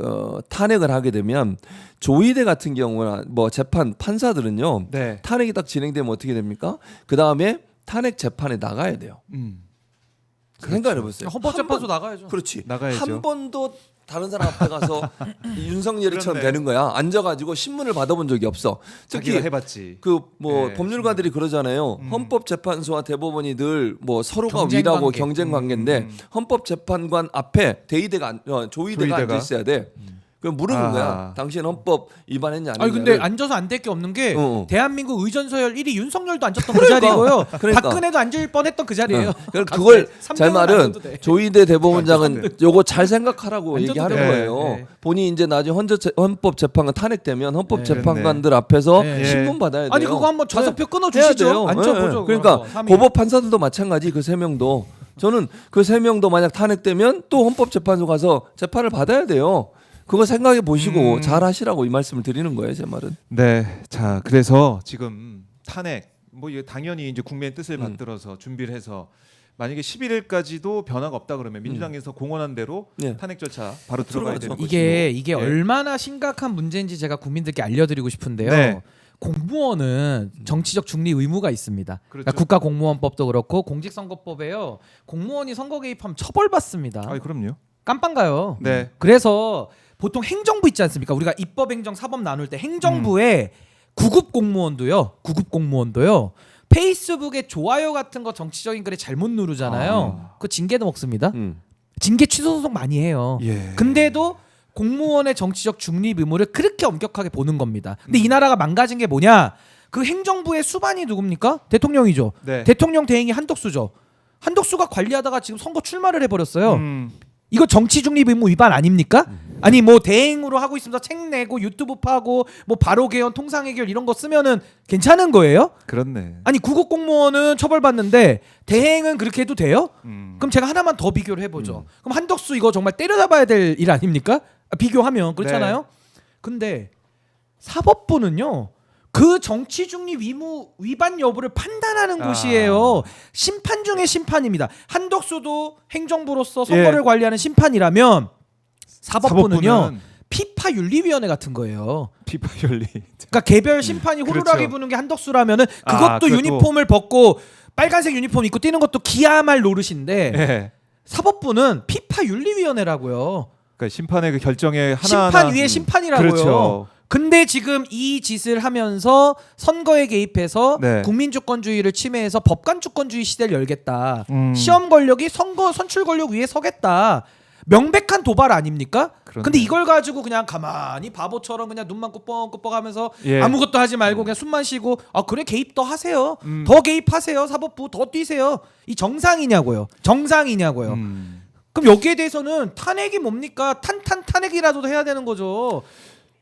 Speaker 3: 탄핵을 하게 되면 조의대 같은 경우나 뭐 재판 판사들은요.
Speaker 1: 네.
Speaker 3: 탄핵이 딱 진행되면 어떻게 됩니까? 그 다음에 탄핵 재판에 나가야 돼요. 생각을 해보세요.
Speaker 2: 헌법재판소 나가야죠.
Speaker 3: 그렇지.
Speaker 1: 나가야죠.
Speaker 3: 한 번도 다른 사람 앞에 가서 윤석열이처럼
Speaker 1: 그렇네.
Speaker 3: 되는 거야. 앉아가지고 신문을 받아본 적이 없어. 특히
Speaker 1: 자기가 해봤지.
Speaker 3: 그 뭐
Speaker 1: 네,
Speaker 3: 법률가들이 그러잖아요. 헌법재판소와 대법원이 늘 뭐 서로가
Speaker 2: 경쟁
Speaker 3: 위라고
Speaker 2: 관계.
Speaker 3: 경쟁 관계인데 조의대가 조의대가 앉아 있어야 돼. 그럼 물어본
Speaker 1: 아.
Speaker 3: 거야. 당신 헌법 위반했냐 안
Speaker 2: 아니 근데
Speaker 3: 했냐를.
Speaker 2: 앉아서 안 될 게 없는 게
Speaker 3: 어.
Speaker 2: 대한민국 의전서열 1위 윤석열도 앉았던 그
Speaker 3: 그러니까.
Speaker 2: 자리고요.
Speaker 3: 그러니까.
Speaker 2: 박근혜도 앉을 뻔했던 그 자리예요.
Speaker 3: 그러니까 그걸
Speaker 2: 삼
Speaker 3: 제
Speaker 2: 등은
Speaker 3: 말은
Speaker 2: 앉아도 돼.
Speaker 3: 조의대 대법원장은 요거 잘 생각하라고
Speaker 2: 앉아도
Speaker 3: 얘기하는
Speaker 2: 돼.
Speaker 3: 거예요.
Speaker 2: 네.
Speaker 3: 본인이 이제 나중에 헌법재판관 탄핵되면
Speaker 2: 네.
Speaker 3: 헌법재판관들 앞에서
Speaker 2: 네.
Speaker 3: 신문 받아야 돼요.
Speaker 2: 아니 그거 한번 좌석표 끊어
Speaker 3: 해야
Speaker 2: 주시죠.
Speaker 3: 돼요.
Speaker 2: 앉혀보죠.
Speaker 3: 그러니까
Speaker 2: 그거. 3위.
Speaker 3: 고법 판사들도 마찬가지 그 3명도 저는 그 3명도 만약 탄핵되면 또 헌법재판소 가서 재판을 받아야 돼요. 그거 생각해 보시고 잘 하시라고 이 말씀을 드리는 거예요, 제 말은.
Speaker 1: 네. 자, 그래서 지금 탄핵 뭐 이게 당연히 이제 국민의 뜻을 받들어서 준비를 해서 만약에 11일까지도 변화가 없다 그러면 민주당에서 공언한 대로
Speaker 3: 네.
Speaker 1: 탄핵 절차 바로 들어가야 되는
Speaker 3: 들어가죠.
Speaker 1: 것이고.
Speaker 2: 이게
Speaker 1: 네.
Speaker 2: 얼마나 심각한 문제인지 제가 국민들께 알려드리고 싶은데요.
Speaker 1: 네.
Speaker 2: 공무원은 정치적 중리 의무가 있습니다.
Speaker 1: 그렇죠.
Speaker 2: 그러니까 국가공무원법도 그렇고 공직선거법에요. 공무원이 선거 개입하면 처벌받습니다.
Speaker 1: 아, 그럼요.
Speaker 2: 깜빵가요.
Speaker 1: 네.
Speaker 2: 그래서 보통 행정부 있지 않습니까? 우리가 입법, 행정, 사법 나눌 때 행정부에 구급 공무원도요. 페이스북에 좋아요 같은 거 정치적인 글에 잘못 누르잖아요. 그 징계도 먹습니다. 징계 취소 소송 많이 해요.
Speaker 1: 예.
Speaker 2: 근데도 공무원의 정치적 중립 의무를 그렇게 엄격하게 보는 겁니다. 근데 이 나라가 망가진 게 뭐냐? 그 행정부의 수반이 누굽니까? 대통령이죠.
Speaker 1: 네.
Speaker 2: 대통령 대행이 한덕수죠. 한덕수가 관리하다가 지금 선거 출마를 해버렸어요. 이거 정치 중립 의무 위반 아닙니까? 아니 뭐 대행으로 하고 있으면서 책 내고 유튜브 파고 뭐 바로 개헌 통상 해결 이런 거 쓰면은 괜찮은 거예요?
Speaker 1: 그렇네.
Speaker 2: 아니 구급 공무원은 처벌받는데 대행은 그렇게 해도 돼요? 그럼 제가 하나만 더 비교를 해보죠. 그럼 한덕수 이거 정말 때려잡아야 될 일 아닙니까? 비교하면 그렇잖아요.
Speaker 1: 네.
Speaker 2: 근데 사법부는요. 그 정치 중립 의무 위반 여부를 판단하는 곳이에요. 심판 중에 심판입니다. 한덕수도 행정부로서 선거를
Speaker 1: 예.
Speaker 2: 관리하는 심판이라면 사법부는요.
Speaker 1: 사법부는
Speaker 2: 피파 윤리위원회 같은 거예요.
Speaker 1: 피파 열리.
Speaker 2: 그러니까 개별 심판이 호루라기
Speaker 1: 그렇죠.
Speaker 2: 부는 게 한덕수라면은
Speaker 1: 아,
Speaker 2: 그것도
Speaker 1: 그래도-
Speaker 2: 유니폼을 벗고 빨간색 유니폼 입고 뛰는 것도 기야말 노릇인데
Speaker 1: 예.
Speaker 2: 사법부는 피파 윤리위원회라고요.
Speaker 1: 그러니까 심판의 그 결정에 하나하나
Speaker 2: 심판 위에 심판이라고요.
Speaker 1: 그렇죠.
Speaker 2: 근데 지금 이 짓을 하면서 선거에 개입해서
Speaker 1: 네.
Speaker 2: 국민주권주의를 침해해서 법관주권주의 시대를 열겠다.
Speaker 1: 음.
Speaker 2: 시험 권력이 선거 선출 권력 위에 서겠다. 명백한 도발 아닙니까?
Speaker 1: 그렇네요.
Speaker 2: 근데 이걸 가지고 그냥 가만히 바보처럼 그냥 눈만 꾸뻑꾸뻑하면서
Speaker 1: 예.
Speaker 2: 아무것도 하지 말고 그냥 숨만 쉬고 그래 개입 더 하세요. 더 개입하세요. 사법부 더 뛰세요. 이 정상이냐고요. 정상이냐고요. 그럼 여기에 대해서는 탄핵이 뭡니까? 탄핵이라도 해야 되는 거죠.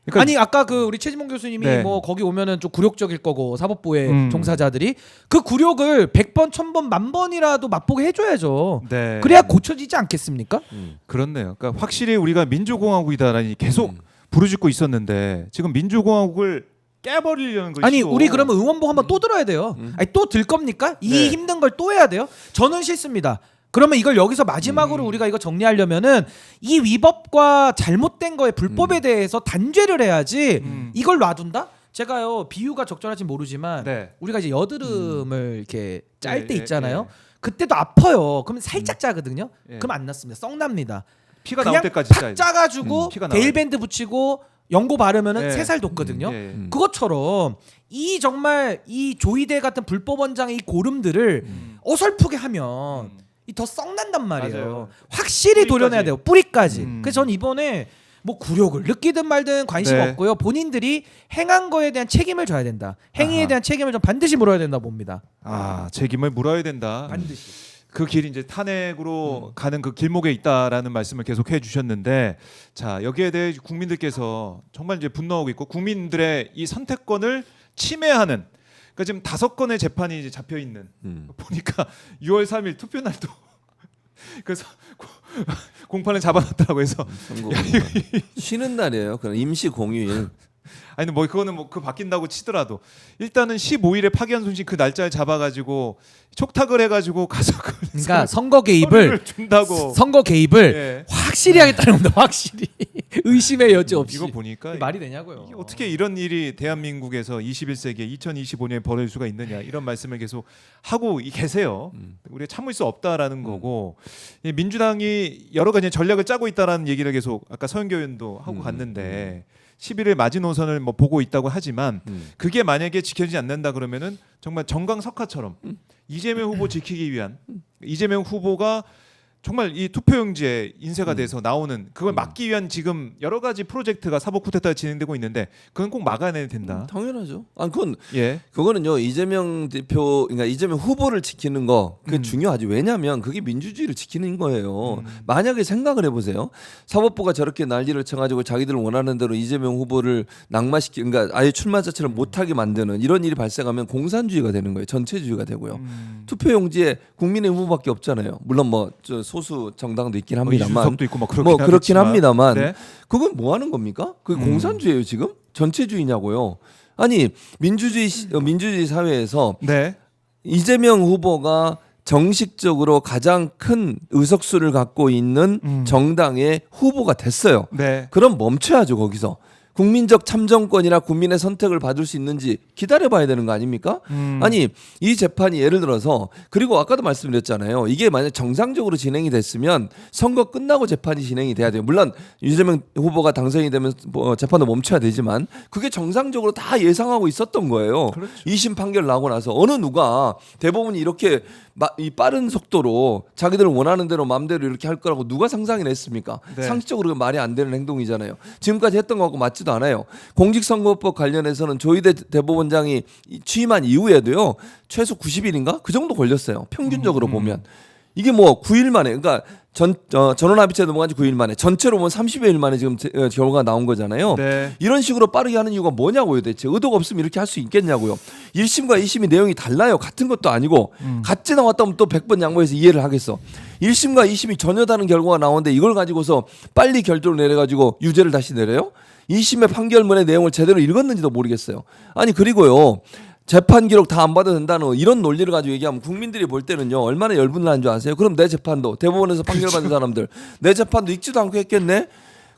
Speaker 1: 그러니까
Speaker 2: 아니 아까 그 우리 최진봉 교수님이
Speaker 1: 네.
Speaker 2: 뭐 거기 오면은 좀 굴욕적일 거고 사법부의 종사자들이 그 굴욕을 100번, 1000번, 10,000번이라도 맛보게 해줘야죠.
Speaker 1: 네.
Speaker 2: 그래야 고쳐지지 않겠습니까?
Speaker 1: 그렇네요. 그러니까 확실히 우리가 민주공화국이다라니 계속 부르짖고 있었는데 지금 민주공화국을 깨버리려는 것이고.
Speaker 2: 아니 우리 그러면 의원봉 한번 또 들어야 돼요. 아니 또 들 겁니까? 이
Speaker 1: 네.
Speaker 2: 힘든 걸 또 해야 돼요? 저는 싫습니다. 그러면 이걸 여기서 마지막으로 우리가 이거 정리하려면은 이 위법과 잘못된 거에 불법에 대해서 단죄를 해야지 이걸 놔둔다? 제가요 비유가 적절할지 모르지만
Speaker 1: 네.
Speaker 2: 우리가 이제 여드름을 이렇게 짤 때
Speaker 1: 예,
Speaker 2: 있잖아요.
Speaker 1: 예.
Speaker 2: 그때도 아파요. 그러면 살짝 짜거든요.
Speaker 1: 예.
Speaker 2: 그럼 안 났습니다. 썩납니다.
Speaker 1: 피가
Speaker 2: 그냥
Speaker 1: 나올 때까지
Speaker 2: 팍
Speaker 1: 짜야 돼.
Speaker 2: 짜가지고
Speaker 1: 피가 나와요.
Speaker 2: 데일밴드 붙이고 연고 바르면은
Speaker 1: 예.
Speaker 2: 3살 돋거든요.
Speaker 1: 예.
Speaker 2: 그것처럼 이 정말 이 조이대 같은 불법 원장의 이 고름들을 어설프게 하면 이 더 썩난단 말이에요.
Speaker 1: 맞아요.
Speaker 2: 확실히
Speaker 1: 뿌리까지.
Speaker 2: 도려내야 돼요. 뿌리까지.
Speaker 1: 음.
Speaker 2: 그래서 전 이번에 뭐 굴욕을 느끼든 말든 관심
Speaker 1: 네.
Speaker 2: 없고요. 본인들이 행한 거에 대한 책임을 져야 된다. 행위에
Speaker 1: 아하.
Speaker 2: 대한 책임을 좀 반드시 물어야 된다 봅니다.
Speaker 1: 책임을 물어야 된다.
Speaker 2: 반드시.
Speaker 1: 그 길이 이제 탄핵으로 가는 그 길목에 있다라는 말씀을 계속 해주셨는데, 자 여기에 대해 국민들께서 정말 이제 분노하고 있고 국민들의 이 선택권을 침해하는. 그러니까 지금 5건의 재판이 이제 잡혀 있는. 보니까 6월 3일 투표 날도 그래서 공판을 잡아놨다고 해서
Speaker 3: 선거 쉬는 날이에요. 그럼 임시 공휴일.
Speaker 1: 아니 뭐 그거는 뭐 그 바뀐다고 치더라도 일단은 15일에 파기한 손실 그 날짜를 잡아가지고 촉탁을 해가지고 가서
Speaker 2: 그러니까 선거 개입을
Speaker 1: 준다고.
Speaker 2: 선거 개입을
Speaker 1: 예.
Speaker 2: 확실히 하겠다는 겁니다. 확실히 의심의 여지 없이.
Speaker 1: 이거 보니까
Speaker 2: 이게 말이 되냐고요.
Speaker 1: 이게 어떻게 이런 일이 대한민국에서 21세기에 2025년에 벌어질 수가 있느냐 이런 말씀을 계속 하고 계세요. 우리가 참을 수 없다라는 거고 이 민주당이 여러 가지 전략을 짜고 있다라는 얘기를 계속 아까 서영교 의원도 하고 갔는데 11일 마지노선을 뭐 보고 있다고 하지만 그게 만약에 지켜지지 않는다 그러면은 정말 정강석화처럼 이재명 후보 지키기 위한 이재명 후보가 정말 이 투표용지에 인쇄가 돼서 나오는 그걸 막기 위한 지금 여러 가지 프로젝트가 사법 쿠데타가 진행되고 있는데 그건 꼭 막아내야 된다.
Speaker 3: 당연하죠. 아 그건
Speaker 1: 예.
Speaker 3: 그거는요 이재명 대표 그러니까 이재명 후보를 지키는 거 그게 중요하지. 왜냐하면 그게 민주주의를 지키는 거예요. 만약에 생각을 해보세요. 사법부가 저렇게 난리를 쳐가지고 자기들 원하는 대로 이재명 후보를 낙마시키 그러니까 아예 출마 자체를 못하게 만드는 이런 일이 발생하면 공산주의가 되는 거예요. 전체주의가 되고요. 투표용지에 국민의 후보밖에 없잖아요. 물론 뭐 저 소수 정당도 있긴 합니다만
Speaker 1: 이준석도 있고 뭐
Speaker 3: 그렇긴
Speaker 1: 하겠지만.
Speaker 3: 합니다만
Speaker 1: 네.
Speaker 3: 그건 뭐 하는 겁니까? 그게 공산주의예요 지금? 전체주의냐고요? 아니 민주주의 사회에서
Speaker 1: 네.
Speaker 3: 이재명 후보가 정식적으로 가장 큰 의석수를 갖고 있는 정당의 후보가 됐어요.
Speaker 1: 네.
Speaker 3: 그럼 멈춰야죠 거기서. 국민적 참정권이나 국민의 선택을 받을 수 있는지 기다려봐야 되는 거 아닙니까? 아니 이 재판이 예를 들어서 그리고 아까도 말씀드렸잖아요. 이게 만약 정상적으로 진행이 됐으면 선거 끝나고 재판이 진행이 돼야 돼요. 물론 이재명 후보가 당선이 되면 뭐 재판도 멈춰야 되지만 그게 정상적으로 다 예상하고 있었던 거예요.
Speaker 1: 그렇죠.
Speaker 3: 2심 판결 나고 나서 어느 누가 대법원이 이렇게 이 빠른 속도로 자기들 원하는 대로 마음대로 이렇게 할 거라고 누가 상상을 했습니까?
Speaker 1: 네.
Speaker 3: 상식적으로 말이 안 되는 행동이잖아요. 지금까지 했던 거하고 맞지도 않아요. 공직선거법 관련해서는 조희대 대법원장이 취임한 이후에도요. 최소 90일인가? 그 정도 걸렸어요. 평균적으로 보면. 이게 뭐 9일 만에 그러니까 전원합의체 넘어간 지 9일 만에 전체로 보면 30여일 만에 지금 결과가 나온 거잖아요.
Speaker 1: 네.
Speaker 3: 이런 식으로 빠르게 하는 이유가 뭐냐고요 대체. 의도가 없으면 이렇게 할 수 있겠냐고요. 1심과 2심이 내용이 달라요. 같은 것도 아니고 같이 나왔다면 또 100번 양보해서 이해를 하겠어. 1심과 2심이 전혀 다른 결과가 나오는데 이걸 가지고서 빨리 결정을 내려가지고 유죄를 다시 내려요? 2심의 판결문의 내용을 제대로 읽었는지도 모르겠어요. 아니 그리고요. 재판 기록 다 안 받아도 된다는 이런 논리를 가지고 얘기하면 국민들이 볼 때는요 얼마나 열분을 하는 줄 아세요? 그럼 내 재판도 대법원에서 판결받은 사람들 내 재판도 읽지도 않고 했겠네.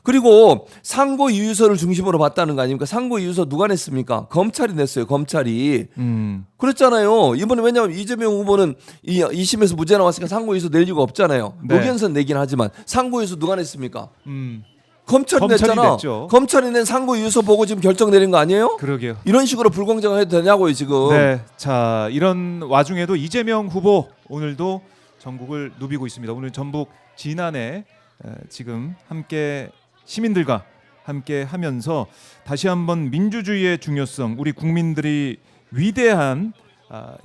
Speaker 3: 그리고 상고 이유서를 중심으로 봤다는 거 아닙니까? 상고 이유서 누가 냈습니까? 검찰이 냈어요. 검찰이. 그랬잖아요. 이번에 왜냐하면 이재명 후보는 2심에서 무죄 나왔으니까 상고 이유서 낼 이유가 없잖아요.
Speaker 1: 네.
Speaker 3: 노견선 내긴 하지만 상고 이유서 누가 냈습니까? 검찰이
Speaker 1: 검찰이
Speaker 3: 냈잖아.
Speaker 1: 냈죠.
Speaker 3: 검찰이 낸 상고 이유서 보고 지금 결정 내린 거 아니에요?
Speaker 1: 그러게요.
Speaker 3: 이런 식으로 불공정을 해도 되냐고요 지금.
Speaker 1: 네. 자 이런 와중에도 이재명 후보 오늘도 전국을 누비고 있습니다. 오늘 전북 진안에 지금 함께 시민들과 함께 하면서 다시 한번 민주주의의 중요성, 우리 국민들이 위대한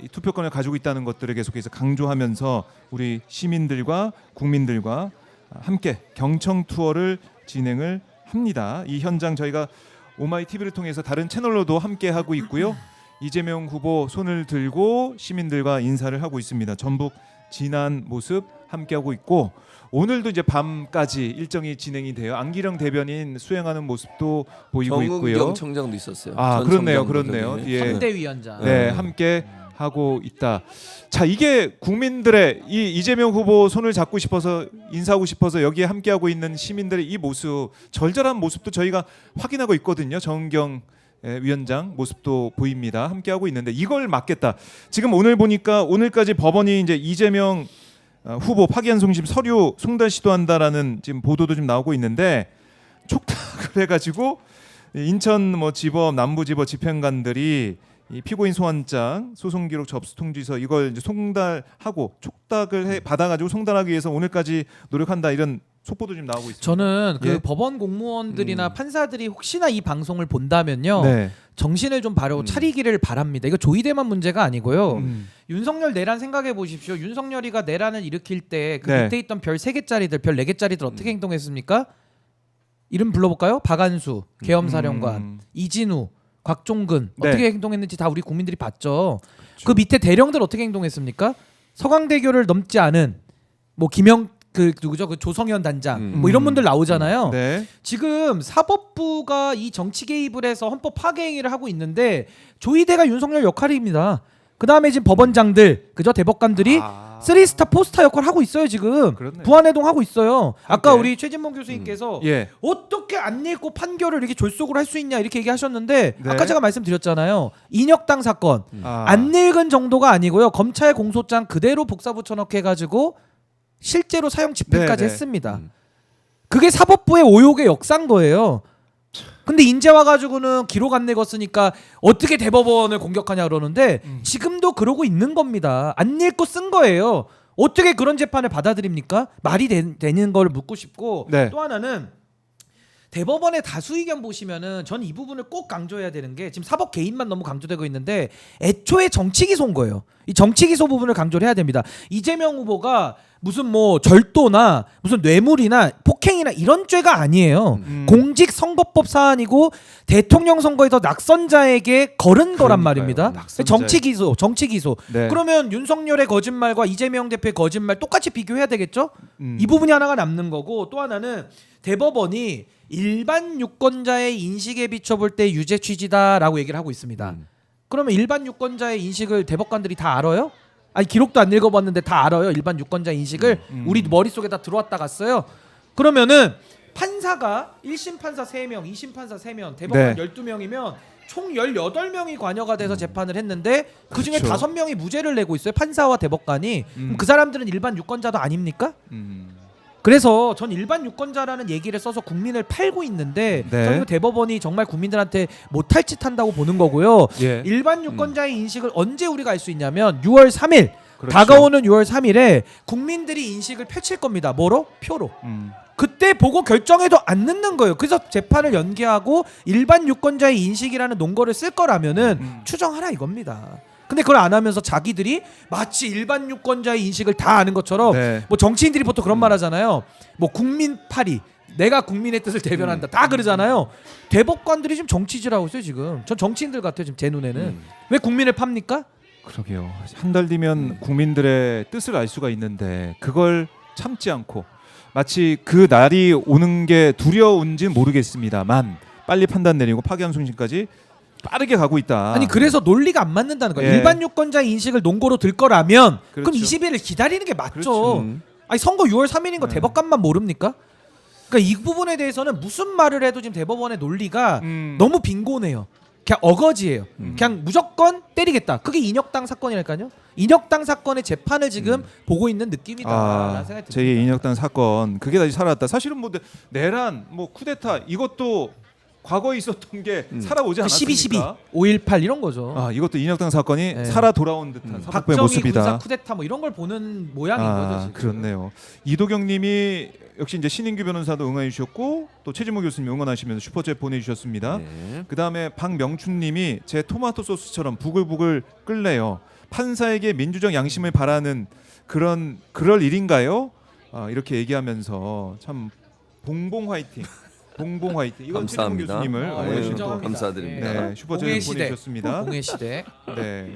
Speaker 1: 이 투표권을 가지고 있다는 것들을 계속해서 강조하면서 우리 시민들과 국민들과 함께 경청 투어를 진행을 합니다. 이 현장 저희가 오마이 TV를 통해서 다른 채널로도 함께 하고 있고요. 이재명 후보 손을 들고 시민들과 인사를 하고 있습니다. 전북 진안 모습 함께 하고 있고 오늘도 이제 밤까지 일정이 진행이 돼요. 안기령 대변인 수행하는 모습도 보이고 있고요.
Speaker 3: 정은경 청장도 있었어요.
Speaker 1: 아,
Speaker 3: 전
Speaker 1: 그렇네요,
Speaker 3: 청장도
Speaker 1: 그렇네요.
Speaker 3: 저기.
Speaker 1: 예.
Speaker 2: 선대위원장.
Speaker 1: 네, 함께 하고 있다. 자, 이게 국민들의 이 이재명 후보 손을 잡고 싶어서 인사하고 싶어서 여기에 함께 하고 있는 시민들의 이 모습, 절절한 모습도 저희가 확인하고 있거든요. 정은경 위원장 모습도 보입니다. 함께 하고 있는데 이걸 막겠다. 지금 오늘 보니까 오늘까지 법원이 이제 이재명 후보 파기환송심 서류 송달 시도한다라는 지금 보도도 좀 나오고 있는데 촉탁을 해가지고 인천 뭐 지법 남부지법 집행관들이 이 피고인 소환장 소송기록 접수 통지서 이걸 이제 송달하고 촉탁을 받아가지고 송달하기 위해서 오늘까지 노력한다 이런 속보도 지금 나오고 있습니다.
Speaker 2: 저는 그
Speaker 1: 예?
Speaker 2: 법원 공무원들이나 판사들이 혹시나 이 방송을 본다면요.
Speaker 1: 네.
Speaker 2: 정신을 좀 바로 차리기를 바랍니다. 이거 조이대만 문제가 아니고요. 윤석열 내란 생각해 보십시오. 윤석열이가 내란을 일으킬 때 그
Speaker 1: 네.
Speaker 2: 밑에 있던 별 3개짜리들, 별 4개짜리들 어떻게 행동했습니까? 이름 불러볼까요? 박안수, 계엄사령관, 이진우, 곽종근
Speaker 1: 네.
Speaker 2: 어떻게 행동했는지 다 우리 국민들이 봤죠. 그 밑에 대령들 어떻게 행동했습니까? 서강대교를 넘지 않은 뭐 김영 그 누구죠? 그 조성현 단장 뭐 이런 분들 나오잖아요.
Speaker 1: 네.
Speaker 2: 지금 사법부가 이 정치 개입을 해서 헌법 파괴 행위를 하고 있는데 조이대가 윤석열 역할입니다. 그 다음에 지금 법원장들, 그죠? 대법관들이 3스타 4스타 역할 하고 있어요 지금.
Speaker 1: 그렇네요.
Speaker 2: 부안해동 하고 있어요. 아까
Speaker 1: 함께.
Speaker 2: 우리 최진봉 교수님께서
Speaker 1: 예.
Speaker 2: 어떻게 안 읽고 판결을 이렇게 졸속으로 할 수 있냐 이렇게 얘기하셨는데
Speaker 1: 네.
Speaker 2: 아까 제가 말씀드렸잖아요. 인혁당 사건
Speaker 1: 아.
Speaker 2: 안 읽은 정도가 아니고요. 검찰 공소장 그대로 복사 붙여넣기 해가지고 실제로 사형 집행까지
Speaker 1: 네, 네.
Speaker 2: 했습니다. 그게 사법부의 오욕의 역사인 거예요. 근데 인제 와가지고는 기록 안 읽었으니까 어떻게 대법원을 공격하냐 그러는데 지금도 그러고 있는 겁니다. 안 읽고 쓴 거예요. 어떻게 그런 재판을 받아들입니까? 말이 되는 걸 묻고 싶고
Speaker 1: 네.
Speaker 2: 또 하나는 대법원의 다수 의견 보시면은 전 이 부분을 꼭 강조해야 되는 게 지금 사법 개인만 너무 강조되고 있는데 애초에 정치 기소인 거예요. 이 정치 기소 부분을 강조를 해야 됩니다. 이재명 후보가 무슨 뭐 절도나 무슨 뇌물이나 폭행이나 이런 죄가 아니에요. 공직선거법 사안이고 대통령 선거에서 낙선자에게 걸은 거란 말입니다.
Speaker 1: 낙선자의-
Speaker 2: 정치 기소, 정치 기소.
Speaker 1: 네.
Speaker 2: 그러면 윤석열의 거짓말과 이재명 대표의 거짓말 똑같이 비교해야 되겠죠? 이 부분이 하나가 남는 거고 또 하나는 대법원이 일반 유권자의 인식에 비춰볼 때 유죄 취지다라고 얘기를 하고 있습니다. 그러면 일반 유권자의 인식을 대법관들이 다 알아요? 아니 기록도 안 읽어봤는데 다 알아요. 일반 유권자 인식을 우리 머릿속에 다 들어왔다 갔어요. 그러면은 판사가 1심 판사 3명, 2심 판사 3명, 대법관
Speaker 1: 네.
Speaker 2: 12명이면 총 18명이 관여가 돼서 재판을 했는데 그중에
Speaker 1: 그렇죠.
Speaker 2: 5명이 무죄를 내고 있어요. 판사와 대법관이. 그럼 그 사람들은 일반 유권자도 아닙니까? 그래서 전 일반 유권자라는 얘기를 써서 국민을 팔고 있는데
Speaker 1: 네.
Speaker 2: 저는 대법원이 정말 국민들한테 못할 짓 한다고 보는 거고요.
Speaker 1: 예.
Speaker 2: 일반 유권자의 인식을 언제 우리가 알 수 있냐면 6월 3일
Speaker 1: 그렇죠.
Speaker 2: 다가오는 6월 3일에 국민들이 인식을 펼칠 겁니다. 뭐로? 표로. 그때 보고 결정해도 안 늦는 거예요. 그래서 재판을 연기하고 일반 유권자의 인식이라는 논거를 쓸 거라면은 추정하라 이겁니다. 근데 그걸 안 하면서 자기들이 마치 일반 유권자의 인식을 다 아는 것처럼
Speaker 1: 네.
Speaker 2: 뭐 정치인들이 보통 그런 말 하잖아요. 뭐 국민파리 내가 국민의 뜻을 대변한다 다 그러잖아요. 대법관들이 지금 정치질하고 있어요 지금. 전 정치인들 같아요 지금 제 눈에는. 왜 국민을 팝니까?
Speaker 1: 그러게요. 한 달 뒤면 국민들의 뜻을 알 수가 있는데 그걸 참지 않고 마치 그 날이 오는 게 두려운지 모르겠습니다만 빨리 판단 내리고 파기환송심까지 빠르게 가고 있다.
Speaker 2: 아니 그래서 논리가 안 맞는다는 거예요.
Speaker 1: 예.
Speaker 2: 일반 유권자의 인식을 논거로 들 거라면
Speaker 1: 그렇죠.
Speaker 2: 그럼 20일을 기다리는 게 맞죠.
Speaker 1: 그렇죠.
Speaker 2: 아니 선거 6월 3일인 거
Speaker 1: 네.
Speaker 2: 대법관만 모릅니까? 그러니까 이 부분에 대해서는 무슨 말을 해도 지금 대법원의 논리가
Speaker 1: 음.
Speaker 2: 너무 빈곤해요. 그냥 어거지예요. 그냥 무조건 때리겠다. 그게 인혁당 사건이랄까요? 인혁당 사건의 재판을 지금 보고 있는 느낌이다라는 생각이 듭니다.
Speaker 1: 제2 인혁당 사건 그게 다시 살아났다. 사실은 뭐 내란, 뭐 쿠데타 이것도 과거에 있었던 게 살아오지
Speaker 2: 그 12.12,
Speaker 1: 않았습니까?
Speaker 2: 5.18 이런 거죠.
Speaker 1: 아, 이것도 인혁당 사건이
Speaker 2: 네.
Speaker 1: 살아 돌아온 듯한 사법부의
Speaker 2: 박정희
Speaker 1: 모습이다.
Speaker 2: 군사 쿠데타 뭐 이런 걸 보는 모양인 거죠. 지금.
Speaker 1: 그렇네요. 이도경님이 역시 이제 신인규 변호사도 응원해 주셨고 또 최진모 교수님 응원하시면서 슈퍼챗 보내주셨습니다.
Speaker 3: 네.
Speaker 1: 그 다음에 박명춘님이 제 토마토 소스처럼 부글부글 끓네요. 판사에게 민주적 양심을 바라는 그럴 일인가요? 이렇게 얘기하면서 참 봉봉 화이팅. 봉봉 화이팅. 이건 최진모
Speaker 3: 감사합니다.
Speaker 1: 교수님을 응원해 주신 또
Speaker 2: 인정합니다.
Speaker 3: 감사드립니다.
Speaker 1: 네,
Speaker 2: 봉해
Speaker 1: 슈퍼챗
Speaker 2: 시대.
Speaker 1: 보내주셨습니다.
Speaker 2: 봉해 시대.
Speaker 1: 네.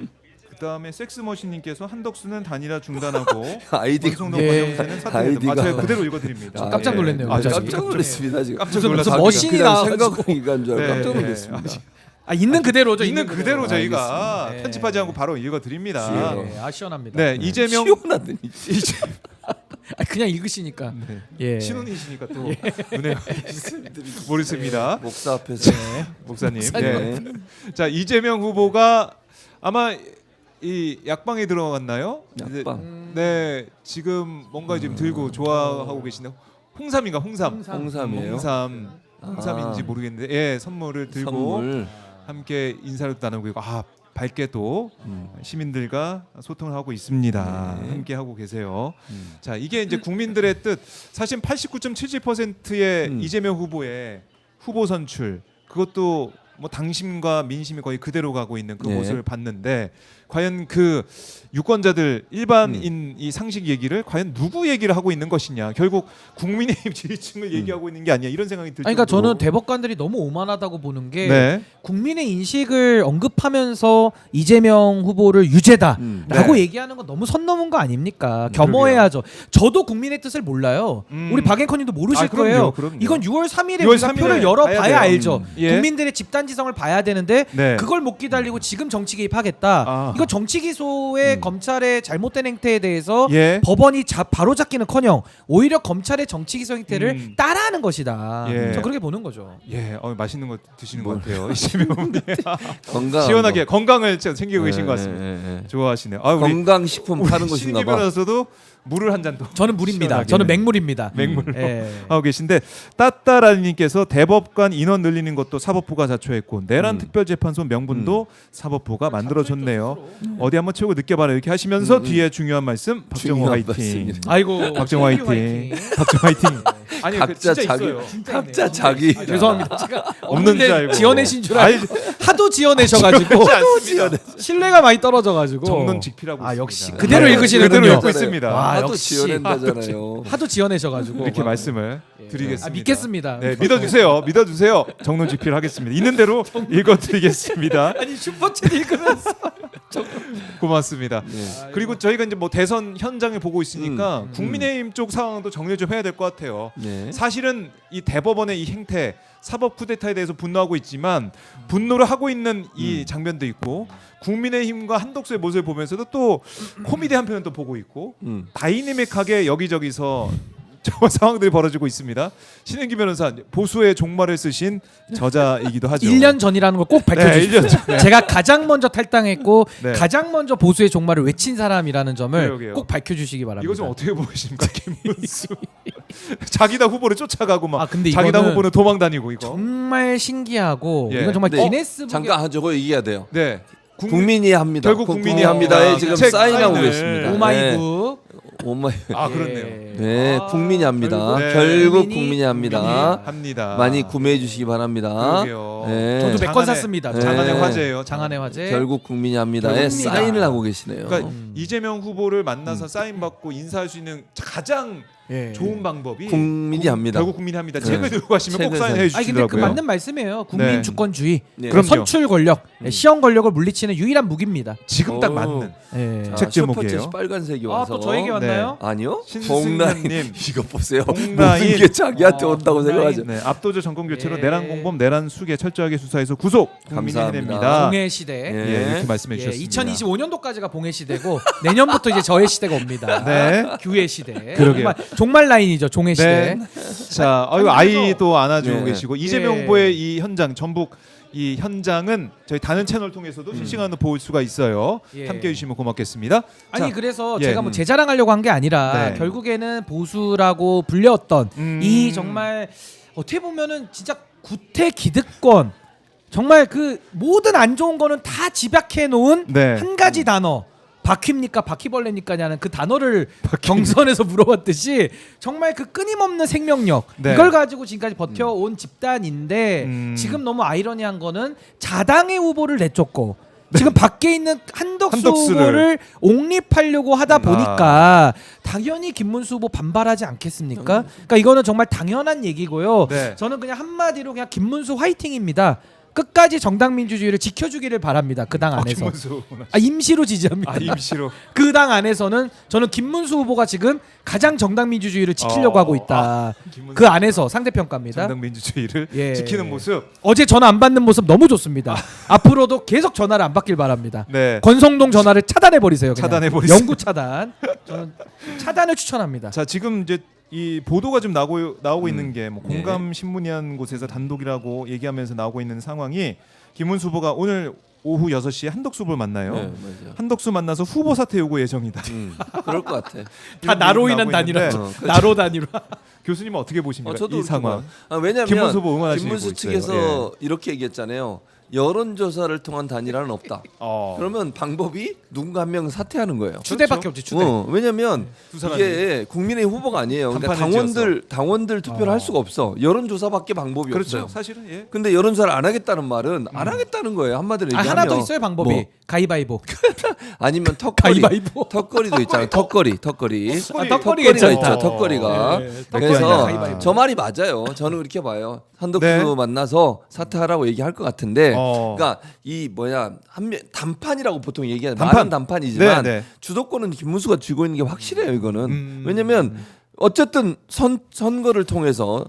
Speaker 1: 그다음에 섹스머신님께서 한덕수는 단일화 중단하고
Speaker 3: 아이디가
Speaker 1: 권성동
Speaker 2: 예.
Speaker 1: 권영세는 사퇴해야 됩니다.
Speaker 3: 아이디가-
Speaker 1: 제가 그대로 읽어드립니다.
Speaker 2: 깜짝 놀랐네요,
Speaker 1: 아,
Speaker 2: 갑자기.
Speaker 3: 깜짝 놀랐습니다 지금.
Speaker 1: 깜짝
Speaker 2: 무슨
Speaker 1: 놀랐어요.
Speaker 2: 머신이
Speaker 3: 그냥
Speaker 2: 나와가지고.
Speaker 3: 생각하기가 줄 알고
Speaker 1: 네,
Speaker 3: 깜짝
Speaker 1: 네.
Speaker 3: 놀랐습니다.
Speaker 2: 아 있는 그대로죠.
Speaker 1: 있는 그대로 저희가
Speaker 2: 알겠습니다. 네.
Speaker 1: 편집하지 않고 바로 읽어드립니다.
Speaker 2: 네, 시원합니다.
Speaker 1: 네, 이재명
Speaker 3: 시원하더니
Speaker 2: 아, 그냥 읽으시니까.
Speaker 1: 네.
Speaker 2: 예.
Speaker 1: 신혼이시니까 또 은혜가 모르겠습니다.
Speaker 3: 목사 앞에서
Speaker 1: 목사님.
Speaker 2: 목사님.
Speaker 1: 네. 자, 이재명 후보가 아마 이 약방에 들어갔나요?
Speaker 3: 약방.
Speaker 1: 네, 지금 뭔가 지금 들고 좋아하고 계신데 홍삼인가 홍삼.
Speaker 3: 홍삼이에요?
Speaker 1: 홍삼인지
Speaker 3: 아.
Speaker 1: 모르겠는데 예, 선물을 들고
Speaker 3: 선물.
Speaker 1: 함께 인사를 나누고 있고 밝게 또 시민들과 소통을 하고 있습니다.
Speaker 3: 네.
Speaker 1: 함께 하고 계세요. 자, 이게 이제 국민들의 뜻. 사실 89.77%의 이재명 후보의 후보 선출 그것도 뭐 당심과 민심이 거의 그대로 가고 있는 그
Speaker 3: 네.
Speaker 1: 모습을 봤는데 과연 그 유권자들 일반인 이 상식 얘기를 과연 누구 얘기를 하고 있는 것이냐 결국 국민의힘 지지층을 얘기하고 있는 게 아니야 이런 생각이 들
Speaker 2: 아니, 그러니까
Speaker 1: 정도로.
Speaker 2: 저는 대법관들이 너무 오만하다고 보는 게
Speaker 1: 네.
Speaker 2: 국민의 인식을 언급하면서 이재명 후보를 유죄다라고
Speaker 1: 네.
Speaker 2: 얘기하는 건 너무 선 넘은 거 아닙니까? 겸허해야죠. 저도 국민의 뜻을 몰라요. 우리 박앵커님도 모르실
Speaker 1: 아, 그럼요,
Speaker 2: 거예요.
Speaker 1: 그럼요.
Speaker 2: 이건 6월 3일에
Speaker 1: 6월
Speaker 2: 우리가
Speaker 1: 3일에
Speaker 2: 표를 열어봐야
Speaker 1: 봐야 돼요.
Speaker 2: 알죠.
Speaker 1: 예.
Speaker 2: 국민들의 집단지성을 봐야 되는데
Speaker 1: 네.
Speaker 2: 그걸 못 기다리고 지금 정치 개입하겠다.
Speaker 1: 아.
Speaker 2: 이거 정치 기소의 검찰의 잘못된 행태에 대해서
Speaker 1: 예.
Speaker 2: 법원이 바로 잡기는커녕 오히려 검찰의 정치 기소 행태를 따라하는 것이다.
Speaker 1: 예.
Speaker 2: 저 그렇게 보는 거죠.
Speaker 1: 예, 맛있는 거 드시는 것 같아요. 이재명 후보님.
Speaker 3: 건강
Speaker 1: 시원하게 건강을 챙기고 계신 것 같습니다.
Speaker 3: 네.
Speaker 1: 좋아하시네요. 아, 우리
Speaker 3: 건강식품 파는 곳인가
Speaker 1: 신인기
Speaker 3: 봐.
Speaker 1: 변호사도 물을 한 잔 더.
Speaker 2: 저는 물입니다.
Speaker 1: 시원하게.
Speaker 2: 저는 맹물입니다.
Speaker 1: 맹물로
Speaker 2: 예.
Speaker 1: 하고 계신데 따따라님께서 대법관 인원 늘리는 것도 사법부가 자초했고 내란 특별재판소 명분도 사법부가 만들어줬네요. 어디 한번 채우고 느껴봐라 이렇게 하시면서 뒤에 중요한 말씀 박정호
Speaker 3: 중요한
Speaker 1: 화이팅.
Speaker 3: 말씀이네.
Speaker 2: 아이고
Speaker 1: 박정호 화이팅. 박정호 화이팅. 아니 그
Speaker 3: 각자
Speaker 1: 진짜
Speaker 3: 자기
Speaker 1: 있어요.
Speaker 3: 각자 자기
Speaker 2: 죄송합니다. 제가
Speaker 1: 없는 줄
Speaker 2: 없는데
Speaker 1: 알고.
Speaker 2: 지어내신 줄 알고 하도 지어내셔가지고
Speaker 1: 그렇지 않습니다.
Speaker 2: 신뢰가 많이 떨어져가지고
Speaker 1: 정론직필하고
Speaker 2: 아 역시
Speaker 1: 있습니다.
Speaker 2: 그대로
Speaker 1: 네,
Speaker 2: 읽으시는군요.
Speaker 1: 그대로 읽고 있습니다.
Speaker 2: 와,
Speaker 3: 하도
Speaker 2: 역시.
Speaker 3: 지어낸다잖아요.
Speaker 2: 하도 지어내셔가지고
Speaker 1: 이렇게 말씀을 드리겠습니다.
Speaker 2: 아, 믿겠습니다.
Speaker 1: 네, 믿어주세요. 정론직필 하겠습니다. 있는 대로 읽어드리겠습니다.
Speaker 2: 아니 슈퍼챗 읽으면서
Speaker 1: 고맙습니다.
Speaker 3: 네.
Speaker 1: 그리고 저희가 이제 뭐 대선 현장을 보고 있으니까 국민의힘 쪽 상황도 정리 좀 해야 될 것 같아요.
Speaker 3: 네.
Speaker 1: 사실은 이 대법원의 이 행태, 사법 쿠데타에 대해서 분노하고 있지만 분노를 하고 있는 이 장면도 있고 국민의힘과 한덕수의 모습을 보면서도 또 코미디 한 편은 또 보고 있고 다이내믹하게 여기저기서 저 상황들이 벌어지고 있습니다. 신은기 변호사 보수의 종말을 쓰신 저자이기도 하죠.
Speaker 2: 1년 전이라는 걸 꼭
Speaker 1: 네,
Speaker 2: 밝혀주십시오.
Speaker 1: 1년 전.
Speaker 2: 제가 가장 먼저 탈당했고
Speaker 1: 네.
Speaker 2: 가장 먼저 보수의 종말을 외친 사람이라는 점을
Speaker 1: 그러게요.
Speaker 2: 꼭 밝혀주시기 바랍니다.
Speaker 1: 이거 좀 어떻게 보십니까, 김문수? 자기다 후보를 쫓아가고 막
Speaker 2: 아, 근데
Speaker 1: 자기다
Speaker 2: 이거는
Speaker 1: 후보는 도망다니고 이거.
Speaker 2: 정말 신기하고
Speaker 1: 예.
Speaker 2: 이건 정말
Speaker 3: 근데
Speaker 2: 기네스북에
Speaker 3: 잠깐 저거 얘기해야 돼요.
Speaker 1: 네.
Speaker 3: 국민이 합니다.
Speaker 1: 결국 국민이
Speaker 3: 합니다에
Speaker 1: 합니다.
Speaker 3: 지금
Speaker 1: 책
Speaker 3: 사인하고
Speaker 1: 사인을.
Speaker 3: 계십니다.
Speaker 2: 오마이북
Speaker 3: 오마이.
Speaker 1: 아 그렇네요.
Speaker 2: 예.
Speaker 3: 네,
Speaker 2: 아,
Speaker 3: 국민이 합니다.
Speaker 1: 결국, 네.
Speaker 3: 결국
Speaker 2: 국민이
Speaker 3: 국민이 합니다.
Speaker 1: 합니다.
Speaker 3: 많이 구매해 주시기 바랍니다.
Speaker 1: 그러게요.
Speaker 3: 네.
Speaker 2: 저도 몇 건
Speaker 1: 장안의-
Speaker 2: 샀습니다.
Speaker 1: 장안의
Speaker 3: 네.
Speaker 1: 화제예요.
Speaker 2: 장안의 화제.
Speaker 3: 결국 국민이 합니다에
Speaker 1: 결국
Speaker 2: 국민이다.
Speaker 3: 사인을 하고 계시네요.
Speaker 1: 그러니까 이재명 후보를 만나서 사인 받고 인사할 수 있는 가장
Speaker 2: 예.
Speaker 1: 좋은 방법이
Speaker 3: 국민이 합니다.
Speaker 1: 결국 국민이 합니다.
Speaker 3: 네.
Speaker 1: 책을 들고 가시면 꼭
Speaker 3: 책을
Speaker 1: 사인해
Speaker 2: 아니 근데 그
Speaker 1: 주시더라고요.
Speaker 2: 맞는 말씀이에요. 국민
Speaker 1: 네.
Speaker 2: 주권주의,
Speaker 3: 네.
Speaker 1: 그럼요.
Speaker 2: 선출 권력, 시험 권력을 물리치는 유일한 무기입니다.
Speaker 1: 지금 딱
Speaker 3: 오.
Speaker 1: 맞는
Speaker 2: 예.
Speaker 3: 자,
Speaker 1: 책 제목이에요.
Speaker 3: 슈퍼챗이 빨간색이
Speaker 2: 아
Speaker 3: 와서.
Speaker 2: 또 저에게 왔나요?
Speaker 3: 아니요.
Speaker 1: 신승현님.
Speaker 3: 봉라인 이거 보세요.
Speaker 1: 봉라인.
Speaker 3: 모든 게 자기한테
Speaker 2: 아,
Speaker 3: 온다고
Speaker 2: 봉라인.
Speaker 3: 생각하죠.
Speaker 1: 네, 압도적 정권 교체로
Speaker 2: 예.
Speaker 1: 내란 공범, 내란 수계 철저하게 수사해서 구속 국민이
Speaker 3: 감사합니다.
Speaker 1: 해냅니다.
Speaker 2: 봉해 시대.
Speaker 3: 예.
Speaker 1: 예, 이렇게 말씀해
Speaker 2: 예,
Speaker 1: 주셨습니다.
Speaker 2: 2025년도까지가 봉해 시대고 내년부터 이제 저해 시대가 옵니다.
Speaker 1: 네.
Speaker 2: 규해 시대.
Speaker 1: 그러게요.
Speaker 2: 종말 라인이죠. 종해 시대.
Speaker 1: 네. 자, 아이도 안아주고
Speaker 3: 네.
Speaker 1: 계시고 이재명
Speaker 2: 예.
Speaker 1: 후보의 이 현장 전북 이 현장은 저희 다른 채널 통해서도 실시간으로 볼 수가 있어요.
Speaker 2: 예.
Speaker 1: 함께 해주시면 고맙겠습니다.
Speaker 2: 아니
Speaker 1: 자,
Speaker 2: 그래서
Speaker 1: 예.
Speaker 2: 제가 뭐 제 자랑하려고 한 게 아니라
Speaker 1: 네.
Speaker 2: 결국에는 보수라고 불렸던
Speaker 1: 음.
Speaker 2: 이 정말 어떻게 보면은 진짜 구태 기득권 정말 그 모든 안 좋은 거는 다 집약해 놓은
Speaker 1: 네.
Speaker 2: 한 가지 단어. 바퀴입니까 바퀴벌레입니까냐는 그 단어를 경선에서 물어봤듯이 정말 그 끊임없는 생명력
Speaker 1: 네.
Speaker 2: 이걸 가지고 지금까지 버텨온 집단인데 지금 너무 아이러니한 거는 자당의 후보를 내쫓고 지금 밖에 있는 한덕수
Speaker 1: 한덕수를.
Speaker 2: 후보를 옹립하려고 하다 보니까 당연히 김문수 후보 반발하지 않겠습니까? 그러니까 이거는 정말 당연한 얘기고요.
Speaker 1: 네.
Speaker 2: 저는 그냥 한마디로 그냥 김문수 화이팅입니다. 끝까지 정당 민주주의를 지켜주기를 바랍니다. 그 당 안에서.
Speaker 1: 김문수
Speaker 2: 임시로 지지합니다.
Speaker 1: 임시로.
Speaker 2: 그 당 안에서는 저는 김문수 후보가 지금 가장 정당 민주주의를 지키려고 하고 있다.
Speaker 1: 김문수
Speaker 2: 그 안에서 상대평가입니다.
Speaker 1: 정당 민주주의를
Speaker 2: 예.
Speaker 1: 지키는 모습.
Speaker 2: 어제 전화 안 받는 모습 너무 좋습니다. 앞으로도 계속 전화를 안 받길 바랍니다.
Speaker 1: 네.
Speaker 2: 권성동 전화를 차단해 버리세요.
Speaker 1: 차단해버리세요.
Speaker 2: 영구 차단. 저는 차단을 추천합니다.
Speaker 1: 자, 지금 이제 이 보도가 좀 나오고 있는 게 뭐 공감 신문이라는 곳에서 단독이라고 얘기하면서 나오고 있는 상황이 김문수 후보가 오늘 오후 6시에 한덕수 후보를 만나요.
Speaker 3: 네, 맞아요.
Speaker 1: 한덕수 만나서 후보 사퇴 요구 예정이다.
Speaker 3: 그럴 것 같아.
Speaker 2: 다
Speaker 1: 이런
Speaker 2: 나로
Speaker 1: 얘기
Speaker 2: 인한
Speaker 1: 나오고 있는데
Speaker 2: 단일화. 나로 단일화.
Speaker 1: 교수님은 어떻게 보십니까?
Speaker 3: 저도
Speaker 1: 이 상황.
Speaker 3: 왜냐하면
Speaker 1: 김문수 후보 응원하시고
Speaker 3: 김문수
Speaker 1: 있어요.
Speaker 3: 측에서 이렇게 얘기했잖아요. 여론조사를 통한 단일화는 없다. 그러면 방법이 누군가 한 명 사퇴하는 거예요.
Speaker 2: 추대밖에 없지 추대.
Speaker 3: 왜냐면
Speaker 1: 두 사람이.
Speaker 3: 이게 국민의 후보가 아니에요. 그러니까
Speaker 1: 단판을
Speaker 3: 당원들 투표를 할 수가 없어. 여론조사밖에 방법이
Speaker 1: 그렇죠.
Speaker 3: 없어요.
Speaker 1: 사실은 예.
Speaker 3: 근데 여론조사를 안 하겠다는 말은 안 하겠다는 거예요. 한마디로 얘기하면.
Speaker 2: 하나 더 있어요 방법이.
Speaker 3: 뭐?
Speaker 2: 가위바위보.
Speaker 3: 아니면 턱걸이.
Speaker 2: 가위바위보.
Speaker 3: 턱걸이도 있잖아요. 턱걸이.
Speaker 2: 턱걸이
Speaker 3: 턱걸이가
Speaker 2: 괜찮다.
Speaker 3: 있죠. 턱걸이가.
Speaker 2: 네,
Speaker 3: 그래서
Speaker 2: 가위바위보.
Speaker 3: 저 말이 맞아요. 저는 그렇게 봐요. 한덕수
Speaker 1: 네.
Speaker 3: 만나서 사퇴하라고 얘기할 것 같은데,
Speaker 1: 어.
Speaker 3: 그러니까 이 단판이라고 보통 얘기하는
Speaker 1: 단판.
Speaker 3: 말은 단판이지만
Speaker 1: 네, 네.
Speaker 3: 주도권은 김문수가 쥐고 있는 게 확실해요. 이거는 왜냐면 어쨌든 선거를 통해서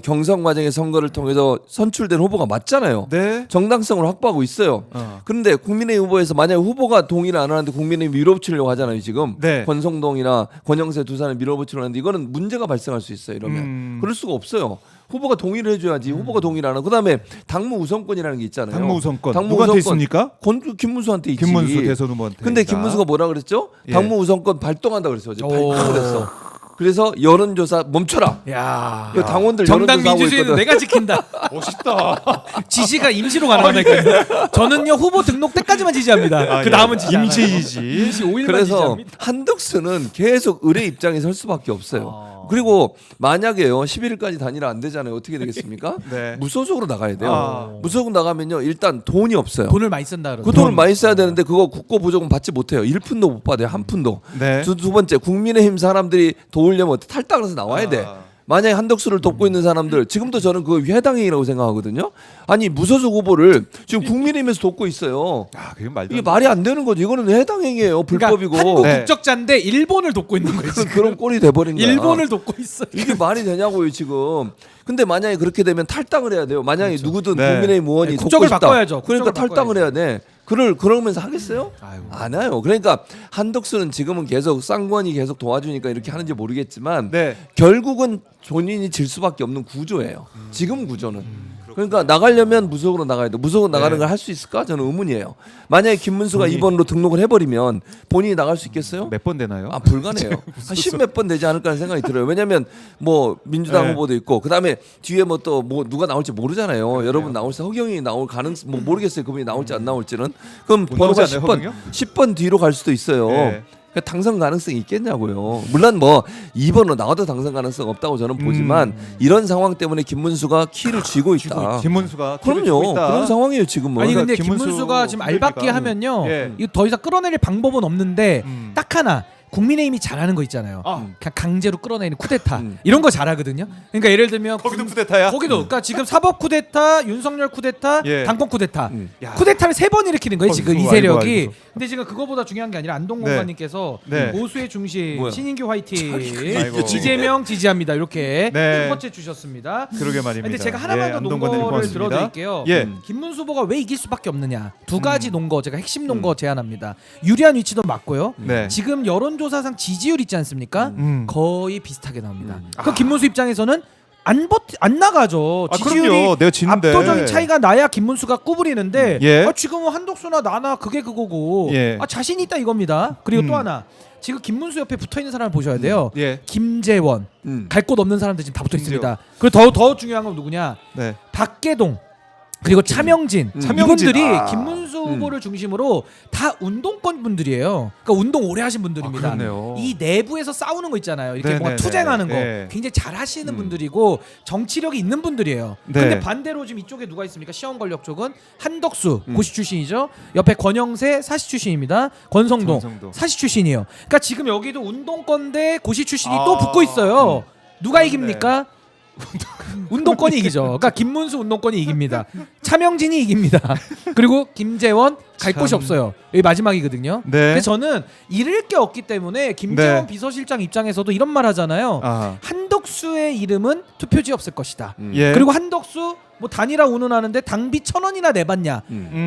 Speaker 3: 경선 과정의 선거를 통해서 선출된 후보가 맞잖아요.
Speaker 1: 네.
Speaker 3: 정당성을 확보하고 있어요. 그런데 국민의힘 후보에서 만약에 후보가 동의를 안 하는데 국민의힘 밀어붙이려고 하잖아요. 지금
Speaker 1: 네.
Speaker 3: 권성동이나 권영세 두 사람을 밀어붙이려고 하는데 이거는 문제가 발생할 수 있어요. 이러면 그럴 수가 없어요. 후보가 동의를 해줘야지. 후보가 동의를 안 하고 그다음에 당무 우선권이라는 게 있잖아요.
Speaker 1: 당무 우선권.
Speaker 3: 당무
Speaker 1: 누구한테
Speaker 3: 우선권.
Speaker 1: 있습니까?
Speaker 3: 김문수한테 있지.
Speaker 1: 김문수 대선 후보한테.
Speaker 3: 근데
Speaker 1: 있다.
Speaker 3: 김문수가 뭐라 그랬죠?
Speaker 1: 예.
Speaker 3: 당무 우선권 발동한다 그랬어요. 어제
Speaker 2: 오.
Speaker 3: 발동을 했어. 그래서 여론조사 멈춰라.
Speaker 2: 야.
Speaker 3: 이거 당원들
Speaker 2: 정당
Speaker 3: 여론조사하고
Speaker 2: 민주주의는
Speaker 3: 있거든.
Speaker 2: 내가 지킨다.
Speaker 1: 멋있다.
Speaker 2: 지지가 임시로 가능하다니까요. 저는요 후보 등록 때까지만 지지합니다. 그 다음은 지지 않아요.
Speaker 1: 임시지지.
Speaker 2: 임시 5일만
Speaker 3: 그래서
Speaker 2: 지지합니다.
Speaker 3: 한덕수는 계속 의뢰 입장에 설 수밖에 없어요. 그리고 만약에요 11일까지 단일화 안 되잖아요. 어떻게 되겠습니까?
Speaker 1: 네.
Speaker 3: 무소속으로 나가야 돼요.
Speaker 1: 아.
Speaker 3: 무소속 나가면요 일단 돈이 없어요.
Speaker 2: 돈을 많이 쓴다 그러죠.
Speaker 3: 그 돈을 많이 써야 되는데 그거 국고 보조금 받지 못해요. 1푼도 못 받아요. 한 푼도.
Speaker 1: 네.
Speaker 3: 두 번째 국민의힘 사람들이 도우려면 탈당을 해서 나와야 돼. 만약에 한덕수를 돕고 있는 사람들 지금도 저는 그거 회당행위라고 생각하거든요. 아니 무소속 후보를 지금 국민의힘에서 돕고 있어요.
Speaker 1: 아, 그건 말도
Speaker 3: 이게
Speaker 1: 안
Speaker 3: 말이 안 되는 거죠. 이거는 회당행위예요. 불법이고.
Speaker 2: 그러니까 한국
Speaker 1: 네.
Speaker 2: 국적자인데 일본을 돕고 있는 거예요. 지금.
Speaker 3: 그런 꼴이 돼버린 거야.
Speaker 2: 일본을 돕고 있어.
Speaker 3: 이게 말이 되냐고요 지금. 근데 만약에 그렇게 되면 탈당을 해야 돼요. 만약에 누구든
Speaker 1: 네.
Speaker 3: 국민의힘 의원이
Speaker 2: 네,
Speaker 3: 돕고
Speaker 2: 국적을
Speaker 3: 싶다.
Speaker 2: 바꿔야죠.
Speaker 3: 그러니까
Speaker 2: 국적을
Speaker 3: 탈당을 해야 돼. 그러면서 하겠어요?
Speaker 1: 아이고.
Speaker 3: 안 해요. 그러니까 한덕수는 지금은 계속 쌍권이 계속 도와주니까 이렇게 하는지 모르겠지만
Speaker 1: 네.
Speaker 3: 결국은 본인이 질 수밖에 없는 구조예요. 지금 구조는. 그러니까 나가려면 무소속으로 나가야 돼. 무소속으로 나가는
Speaker 1: 네.
Speaker 3: 걸 할 수 있을까? 저는 의문이에요. 만약에 김문수가 2번으로 등록을 해버리면 본인이 나갈 수 있겠어요?
Speaker 1: 몇 번 되나요?
Speaker 3: 아 불가능해요. 한 10몇 번 되지 않을까 하는 생각이 들어요. 왜냐하면 뭐 민주당
Speaker 1: 네.
Speaker 3: 후보도 있고 그다음에 뒤에 뭐 또 뭐 누가 나올지 모르잖아요. 여러분 나올지 허경이 나올 가능성 뭐 모르겠어요. 그분이 나올지 안 나올지는 그럼
Speaker 1: 못
Speaker 3: 번호가
Speaker 1: 나오지 않나요,
Speaker 3: 10번
Speaker 1: 허경이요?
Speaker 3: 10번 뒤로 갈 수도 있어요.
Speaker 1: 네.
Speaker 3: 그러니까 당선 가능성이 있겠냐고요. 물론 뭐 2번으로 나와도 당선 가능성 없다고 저는 보지만 이런 상황 때문에 김문수가 키를 쥐고 있다.
Speaker 1: 김문수가 키를 쥐고
Speaker 3: 그럼요.
Speaker 1: 있다.
Speaker 3: 그런 상황이에요 지금은.
Speaker 2: 아니 근데
Speaker 1: 김문수
Speaker 2: 김문수가 지금 알박기
Speaker 1: 그러니까.
Speaker 2: 하면요.
Speaker 1: 예.
Speaker 2: 이거 더 이상 끌어내릴 방법은 없는데 딱 하나. 국민의힘이 잘하는 거 있잖아요.
Speaker 1: 아.
Speaker 2: 그냥 강제로 끌어내는 쿠데타 이런 거 잘하거든요. 그러니까 예를 들면
Speaker 1: 거기도 쿠데타야?
Speaker 2: 거기도 그러니까 지금 사법 쿠데타, 윤석열 쿠데타,
Speaker 1: 예.
Speaker 2: 당권 쿠데타.
Speaker 1: 야.
Speaker 2: 쿠데타를 3번 일으키는 거예요 지금 이
Speaker 1: 아이고,
Speaker 2: 세력이.
Speaker 1: 아이고.
Speaker 2: 근데 지금 그거보다 중요한 게 아니라 안동
Speaker 1: 네.
Speaker 2: 공관님께서
Speaker 1: 네.
Speaker 2: 보수의 중심,
Speaker 3: 뭐야?
Speaker 2: 신인규 화이팅,
Speaker 1: 아이고.
Speaker 2: 이재명 지지합니다 이렇게
Speaker 1: 네.
Speaker 2: 슈퍼챗 주셨습니다.
Speaker 1: 그러게 말입니다.
Speaker 2: 근데 제가 하나만 더
Speaker 1: 안동관님
Speaker 2: 논거를
Speaker 1: 고맙습니다.
Speaker 2: 들어드릴게요.
Speaker 1: 예.
Speaker 2: 김문수 후보가 왜 이길 수밖에 없느냐. 두 가지 논거 제가 핵심 논거 제안합니다. 유리한 위치도 맞고요.
Speaker 1: 네.
Speaker 2: 지금 여론조사상 지지율 있지 않습니까? 거의 비슷하게 나옵니다. 그 김문수 입장에서는 안 나가죠.
Speaker 1: 아,
Speaker 2: 지지율이
Speaker 1: 그럼요. 내가 지는데.
Speaker 2: 압도적인 차이가 나야 김문수가 꾸부리는데
Speaker 1: 예.
Speaker 2: 지금은 한덕수나 나나 그게 그거고
Speaker 1: 예.
Speaker 2: 자신 있다 이겁니다. 그리고 또 하나 지금 김문수 옆에 붙어 있는 사람을 보셔야 돼요.
Speaker 1: 예.
Speaker 2: 김재원. 갈 곳 없는 사람들 지금 다 붙어
Speaker 1: 김재원.
Speaker 2: 있습니다. 그리고 더 중요한 건 누구냐?
Speaker 1: 네.
Speaker 2: 박계동. 그리고 차명진.
Speaker 1: 차명진.
Speaker 2: 이분들이
Speaker 1: 아.
Speaker 2: 김문수 후보를 중심으로 다 운동권 분들이에요. 그러니까 운동 오래 하신 분들입니다.
Speaker 1: 그렇네요.
Speaker 2: 이 내부에서 싸우는 거 있잖아요. 이렇게 뭔가
Speaker 1: 네네네.
Speaker 2: 투쟁하는 거
Speaker 1: 네.
Speaker 2: 굉장히 잘 하시는 분들이고 정치력이 있는 분들이에요.
Speaker 1: 네.
Speaker 2: 근데 반대로 지금 이쪽에 누가 있습니까? 시험 권력 쪽은 한덕수 고시 출신이죠. 옆에 권영세 사시 출신입니다. 권성동 사시 출신이에요. 그러니까 지금 여기도 운동권 대 고시 출신이 또 붙고 있어요. 누가
Speaker 1: 그렇네.
Speaker 2: 이깁니까? 운동권이 이기죠. 그러니까 김문수 운동권이 이깁니다. 차명진이 이깁니다. 그리고 김재원 갈 곳이 없어요. 여기 마지막이거든요.
Speaker 1: 네.
Speaker 2: 근데 저는 잃을 게 없기 때문에 김재원
Speaker 1: 네.
Speaker 2: 비서실장 입장에서도 이런 말 하잖아요.
Speaker 1: 아.
Speaker 2: 한덕수의 이름은 투표지 없을 것이다.
Speaker 1: 예.
Speaker 2: 그리고 한덕수 뭐 단일화 운운하는데 당비 1,000원이나 내봤냐.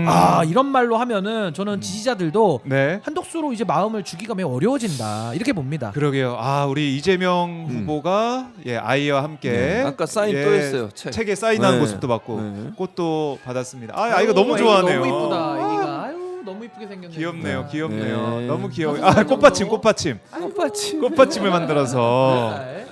Speaker 2: 아 이런 말로 하면은 저는 지지자들도
Speaker 1: 네.
Speaker 2: 한덕수로 이제 마음을 주기가 매우 어려워진다 이렇게 봅니다.
Speaker 1: 그러게요. 아 우리 이재명 후보가 예 아이와 함께
Speaker 3: 네. 아까 사인 또 했어요.
Speaker 1: 책에 사인하는
Speaker 3: 네.
Speaker 1: 모습도 봤고
Speaker 3: 네.
Speaker 1: 꽃도 받았습니다. 아이가 너무
Speaker 2: 애기
Speaker 1: 좋아하네요.
Speaker 2: 너무 이쁘다. 애기가 아유 너무 이쁘게 생겼네.
Speaker 1: 귀엽네요. 귀엽네요.
Speaker 3: 네.
Speaker 1: 너무 귀여워.
Speaker 2: 다섯 살
Speaker 1: 꽃받침,
Speaker 2: 정도?
Speaker 1: 꽃받침,
Speaker 3: 꽃받침.
Speaker 1: 꽃받침을 만들어서
Speaker 2: 네.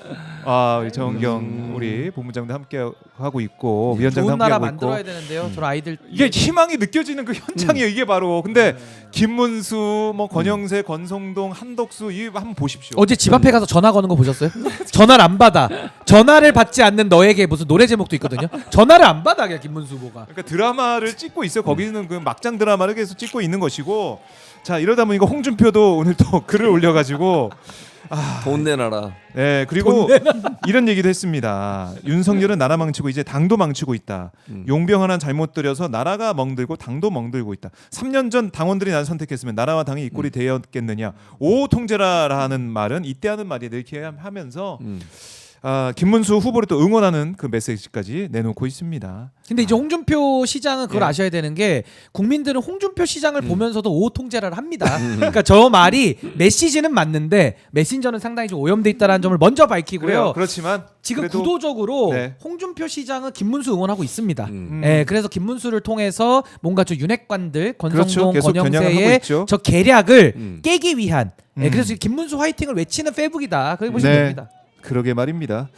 Speaker 1: 아 우리 정경 우리 본부장도 함께 하고 있고 위원장도
Speaker 2: 좋은
Speaker 1: 함께
Speaker 2: 나라
Speaker 1: 하고 있고
Speaker 2: 만들어야 되는데요. 저는 아이들
Speaker 1: 이게 희망이 느껴지는 그 현장이에요. 이게 바로 근데 김문수, 뭐 권영세, 권성동, 한덕수 이 한번 보십시오.
Speaker 2: 어제 집 앞에 가서 전화 거는 거 보셨어요? 전화를 안 받아. 전화를 받지 않는 너에게 무슨 노래 제목도 있거든요. 전화를 안 받아 그냥 김문수 후보가.
Speaker 1: 그러니까 드라마를 찍고 있어요. 거기는 그 막장 드라마를 계속 찍고 있는 것이고 자 이러다 보니까 홍준표도 오늘 또 글을 올려가지고
Speaker 3: 돈 내놔라.
Speaker 1: 네 그리고 이런 얘기도 했습니다. 윤석열은 나라 망치고 이제 당도 망치고 있다. 용병 하나 잘못 들여서 나라가 멍들고 당도 멍들고 있다. 3년 전 당원들이 나를 선택했으면 나라와 당이 이 꼴이 되었겠느냐. 오 통제라라는 말은 이때 하는 말이 이렇게 하면서 김문수 후보를 또 응원하는 그 메시지까지 내놓고 있습니다.
Speaker 2: 근데 이제 홍준표 시장은 그걸
Speaker 1: 예.
Speaker 2: 아셔야 되는 게 국민들은 홍준표 시장을 보면서도 오호 통제라를 합니다. 그러니까 저 말이 메시지는 맞는데 메신저는 상당히 좀 오염돼 있다는 점을 먼저 밝히고요.
Speaker 1: 그래요. 그렇지만
Speaker 2: 지금
Speaker 1: 그래도
Speaker 2: 구도적으로
Speaker 1: 네.
Speaker 2: 홍준표 시장은 김문수 응원하고 있습니다. 예, 그래서 김문수를 통해서 뭔가 저 윤핵관들
Speaker 1: 그렇죠.
Speaker 2: 권성동,
Speaker 1: 계속 겨냥을 하고
Speaker 2: 권영세의
Speaker 1: 있죠.
Speaker 2: 저 계략을 깨기 위한 예,
Speaker 1: 음.
Speaker 2: 그래서 김문수 화이팅을 외치는 페북이다. 그렇게 보시면
Speaker 1: 네.
Speaker 2: 됩니다.
Speaker 1: 그러게 말입니다.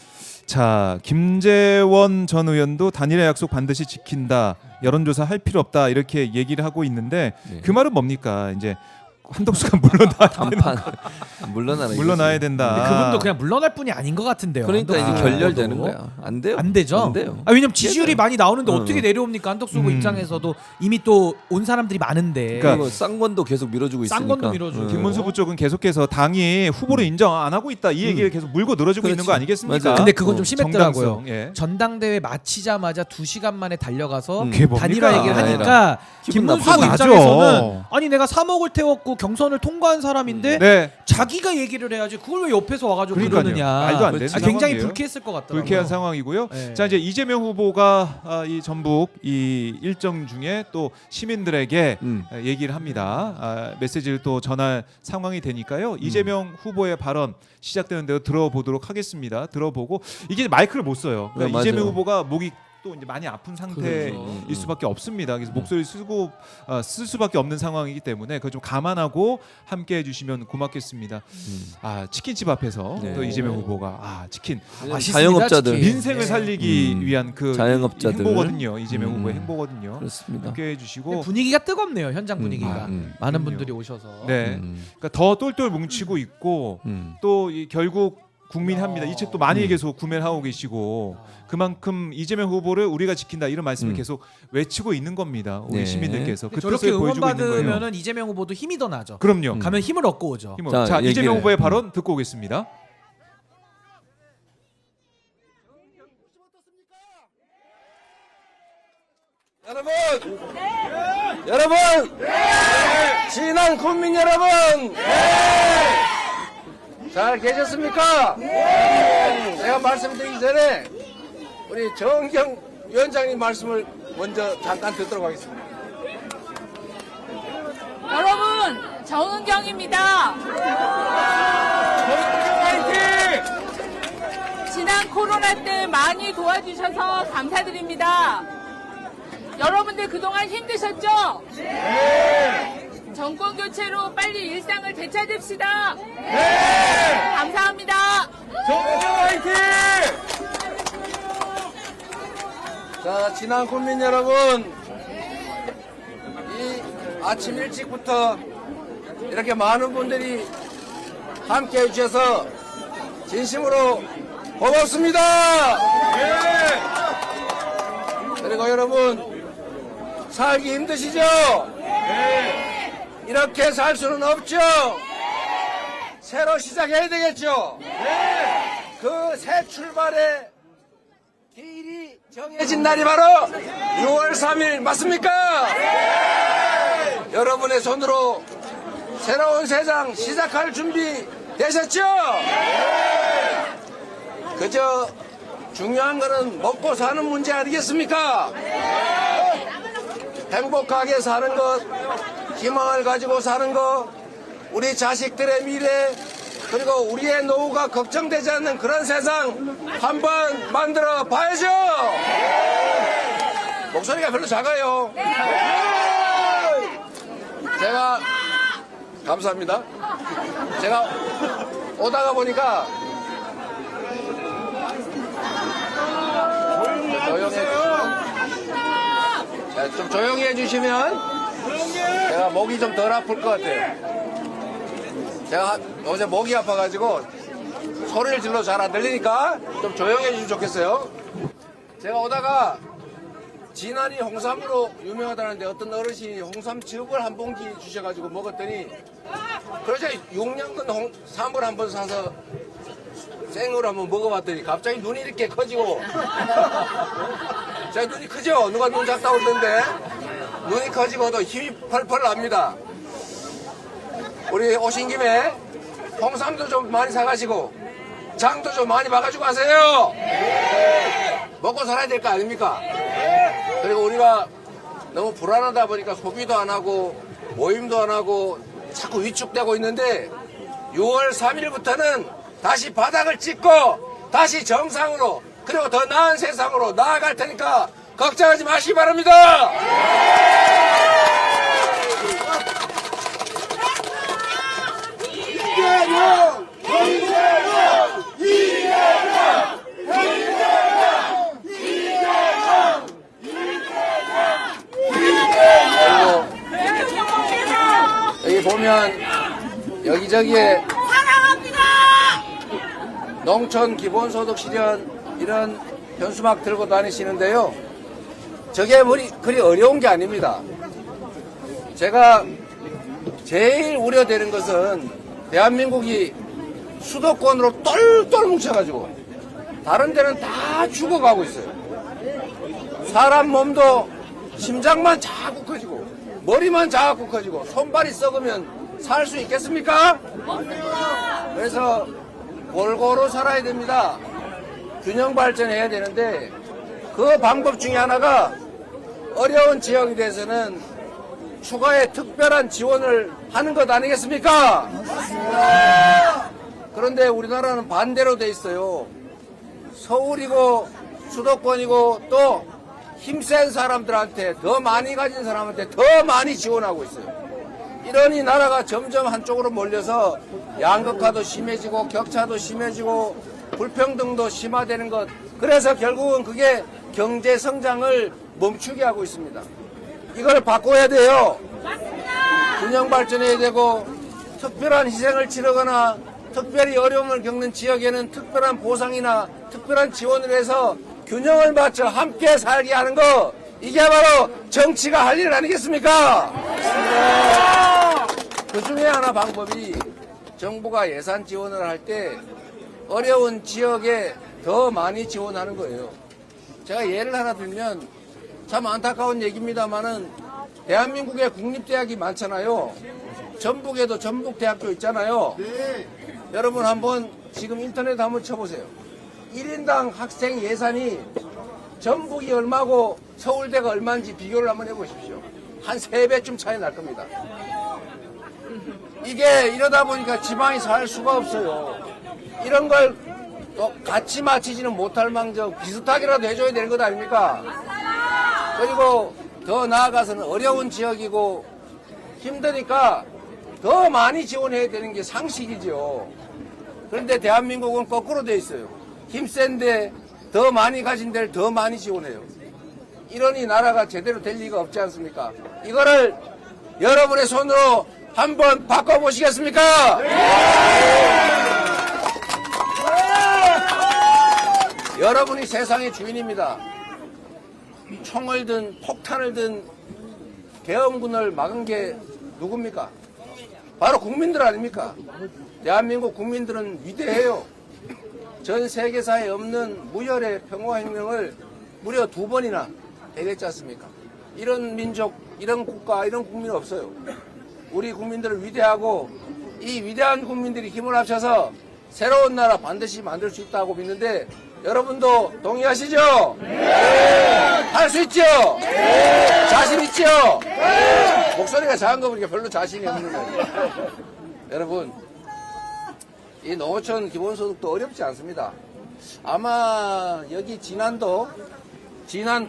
Speaker 1: 자 김재원 전 의원도 단일화 약속 반드시 지킨다. 여론조사 할 필요 없다 이렇게 얘기를 하고 있는데
Speaker 3: 네.
Speaker 1: 그 말은 뭡니까? 이제 한덕수가 물러나야
Speaker 3: 단판 물러나라.
Speaker 1: 물러나야 된다.
Speaker 2: 근데 그분도 그냥 물러날 뿐이 아닌 것 같은데요.
Speaker 3: 그러니까 이제
Speaker 2: 한덕수
Speaker 3: 결렬되는
Speaker 2: 후보도.
Speaker 3: 거야. 안 돼요.
Speaker 2: 안 되죠.
Speaker 3: 안 돼요.
Speaker 2: 왜냐면 지지율이 많이 나오는데
Speaker 3: 응.
Speaker 2: 어떻게 내려옵니까? 한덕수 후보 입장에서도 이미 또 온 사람들이 많은데.
Speaker 1: 그러니까
Speaker 3: 그리고 쌍권도 계속 밀어주고 있으니까.
Speaker 2: 쌍권도 밀어주고.
Speaker 1: 김문수 후보 쪽은 계속해서 당이 후보를 인정 안 하고 있다 이 얘기를 계속 물고 늘어지고 있는 거
Speaker 3: 그렇지.
Speaker 1: 아니겠습니까?
Speaker 3: 맞아요.
Speaker 2: 근데 그건 좀 심했더라고요.
Speaker 1: 정당성, 예.
Speaker 2: 전당대회 마치자마자 2시간 만에 달려가서
Speaker 1: 그게 뭡니까?
Speaker 2: 단일화 얘기를
Speaker 3: 아니라.
Speaker 2: 하니까
Speaker 3: 기분
Speaker 2: 김문수
Speaker 3: 나빠.
Speaker 2: 후보
Speaker 1: 화나죠.
Speaker 2: 입장에서는 아니 내가 3억을 태웠고 경선을 통과한 사람인데
Speaker 1: 네.
Speaker 2: 자기가 얘기를 해야지 그걸 왜 옆에서 와가지고
Speaker 1: 그러니까요.
Speaker 2: 그러느냐.
Speaker 1: 말도 안 되는
Speaker 2: 굉장히
Speaker 1: 상황이에요.
Speaker 2: 불쾌했을 것 같더라고요.
Speaker 1: 불쾌한 상황이고요.
Speaker 2: 네.
Speaker 1: 자 이제 이재명 후보가 이 전북 이 일정 중에 또 시민들에게 얘기를 합니다. 메시지를 또 전할 상황이 되니까요. 이재명 후보의 발언 시작되는 대로 들어보도록 하겠습니다. 들어보고 이게 마이크를 못 써요. 그러니까
Speaker 3: 네,
Speaker 1: 이재명
Speaker 3: 맞아요.
Speaker 1: 후보가 목이 또 이제 많이 아픈 상태일
Speaker 3: 그렇죠.
Speaker 1: 수밖에 없습니다. 그래서 목소리 쓰고 쓸 수밖에 없는 상황이기 때문에 그걸 좀 감안하고 함께 해주시면 고맙겠습니다. 치킨집 앞에서
Speaker 3: 네.
Speaker 1: 또 이재명 후보가 치킨
Speaker 2: 맛있습니다,
Speaker 3: 자영업자들
Speaker 2: 치킨.
Speaker 1: 민생을
Speaker 2: 네.
Speaker 1: 살리기 위한 그
Speaker 3: 자영업자들.
Speaker 1: 행보거든요. 이재명 후보의 행보거든요.
Speaker 3: 그렇습니다.
Speaker 1: 함께 해주시고
Speaker 2: 분위기가 뜨겁네요. 현장 분위기가. 많은
Speaker 1: 그럼요.
Speaker 2: 분들이 오셔서.
Speaker 1: 네, 그러니까 더 똘똘 뭉치고 있고 또 결국 국민이 합니다. 이 책도 많이 계속 구매를 하고 계시고 그만큼 이재명 후보를 우리가 지킨다 이런 말씀을 계속 외치고 있는 겁니다. 우리
Speaker 3: 네.
Speaker 1: 시민들께서 그
Speaker 2: 저렇게
Speaker 1: 뜻을 보여주고 있는 거예요.
Speaker 2: 응원받으면은 이재명 후보도 힘이 더 나죠.
Speaker 1: 그럼요.
Speaker 2: 가면 힘을 얻고 오죠.
Speaker 1: 힘을.
Speaker 3: 자,
Speaker 1: 자 이재명
Speaker 3: 얘기를.
Speaker 1: 후보의 발언 듣고 오겠습니다.
Speaker 4: 여러분, 진안 국민 여러분, 잘 계셨습니까? 제가 말씀드리기 전에 우리 정경 위원장님 말씀을 먼저 잠깐 듣도록 하겠습니다.
Speaker 5: 여러분, 정은경입니다. 지난 코로나 때 많이 도와주셔서 감사드립니다. 여러분들 그동안 힘드셨죠? 네. 정권 교체로 빨리 일상을 되찾읍시다. 네. 감사합니다.
Speaker 4: 정경 화이팅! 자, 지난 국민 여러분, 이 아침 일찍부터 이렇게 많은 분들이 함께 해주셔서 진심으로 고맙습니다. 그리고 여러분, 살기 힘드시죠? 이렇게 살 수는 없죠? 새로 시작해야 되겠죠? 그 새 출발의 길이 정해진 날이 바로 6월 3일 맞습니까? 여러분의 손으로 새로운 세상 시작할 준비 되셨죠? 그저 중요한 거는 먹고 사는 문제 아니겠습니까? 행복하게 사는 것, 희망을 가지고 사는 것, 우리 자식들의 미래, 그리고 우리의 노후가 걱정되지 않는 그런 세상 한번 만들어 봐야죠. 목소리가 별로 작아요. 제가 감사합니다. 제가 오다가 보니까 좀 조용히 해주시면 제가 목이 좀 덜 아플 것 같아요. 제가 어제 목이 아파가지고 소리를 질러 잘 안 들리니까 좀 조용히 해주시면 좋겠어요. 제가 오다가 진안이 홍삼으로 유명하다는데 어떤 어르신이 홍삼즙을 한 봉지 주셔가지고 먹었더니 그러자 6년근 홍삼을 한번 사서 생으로 한번 먹어봤더니 갑자기 눈이 이렇게 커지고 제 눈이 크죠? 누가 눈 작다고 그러던데 눈이 커지고도 힘이 펄펄 납니다. 우리 오신 김에 홍삼도 좀 많이 사가시고 장도 좀 많이 봐가지고 가세요. 먹고 살아야 될 거 아닙니까? 그리고 우리가 너무 불안하다 보니까 소비도 안 하고 모임도 안 하고 자꾸 위축되고 있는데 6월 3일부터는 다시 바닥을 찍고 다시 정상으로 그리고 더 나은 세상으로 나아갈 테니까 걱정하지 마시기 바랍니다. 여기 보면 여기저기에 농촌 기본소득 실현 이런 현수막 들고 다니시는데요. 저게 그리 어려운 게 아닙니다. 제가 제일 우려되는 것은 대한민국이 수도권으로 똘똘 뭉쳐가지고 다른 데는 다 죽어가고 있어요. 사람 몸도 심장만 자꾸 커지고 머리만 자꾸 커지고 손발이 썩으면 살 수 있겠습니까? 그래서 골고루 살아야 됩니다. 균형 발전해야 되는데 그 방법 중에 하나가 어려운 지역에 대해서는 추가의 특별한 지원을 하는 것 아니겠습니까? 그런데 우리나라는 반대로 돼 있어요. 서울이고 수도권이고 또 힘센 사람들한테 더 많이 가진 사람한테 더 많이 지원하고 있어요. 이러니 나라가 점점 한쪽으로 몰려서 양극화도 심해지고 격차도 심해지고 불평등도 심화되는 것. 그래서 결국은 그게 경제 성장을 멈추게 하고 있습니다. 이걸 바꿔야 돼요. 균형 발전해야 되고 특별한 희생을 치르거나 특별히 어려움을 겪는 지역에는 특별한 보상이나 특별한 지원을 해서 균형을 맞춰 함께 살게 하는 거, 이게 바로 정치가 할 일 아니겠습니까? 그 중에 하나 방법이 정부가 예산 지원을 할 때 어려운 지역에 더 많이 지원하는 거예요. 제가 예를 하나 들면 참 안타까운 얘기입니다만은 대한민국에 국립대학이 많잖아요. 전북에도 전북대학교 있잖아요. 여러분 한번 지금 인터넷 한번 쳐보세요. 1인당 학생 예산이 전북이 얼마고 서울대가 얼마인지 비교를 한번 해보십시오. 한 3배쯤 차이 날 겁니다. 이게 이러다 보니까 지방이 살 수가 없어요. 이런 걸 또 같이 맞추지는 못할 망정 비슷하게라도 해줘야 되는 것 아닙니까? 그리고 더 나아가서는 어려운 지역이고 힘드니까 더 많이 지원해야 되는 게 상식이죠. 그런데 대한민국은 거꾸로 돼 있어요. 힘센데 더 많이 가진 데를 더 많이 지원해요. 이러니 나라가 제대로 될 리가 없지 않습니까? 이거를 여러분의 손으로 한번 바꿔보시겠습니까? 여러분이 세상의 주인입니다. 총을 든 폭탄을 든 계엄군을 막은 게 누굽니까? 바로 국민들 아닙니까? 대한민국 국민들은 위대해요. 전 세계사에 없는 무혈의 평화혁명을 무려 2번이나 해냈지 않습니까? 이런 민족, 이런 국가, 이런 국민 없어요. 우리 국민들은 위대하고 이 위대한 국민들이 힘을 합쳐서 새로운 나라 반드시 만들 수 있다고 믿는데 여러분도 동의하시죠? 네. 할 수 있죠? 네. 자신 있죠? 네. 목소리가 작은 거 보니까 별로 자신이 없는 거예요. 여러분, 이 농어촌 기본소득도 어렵지 않습니다. 아마 여기 지난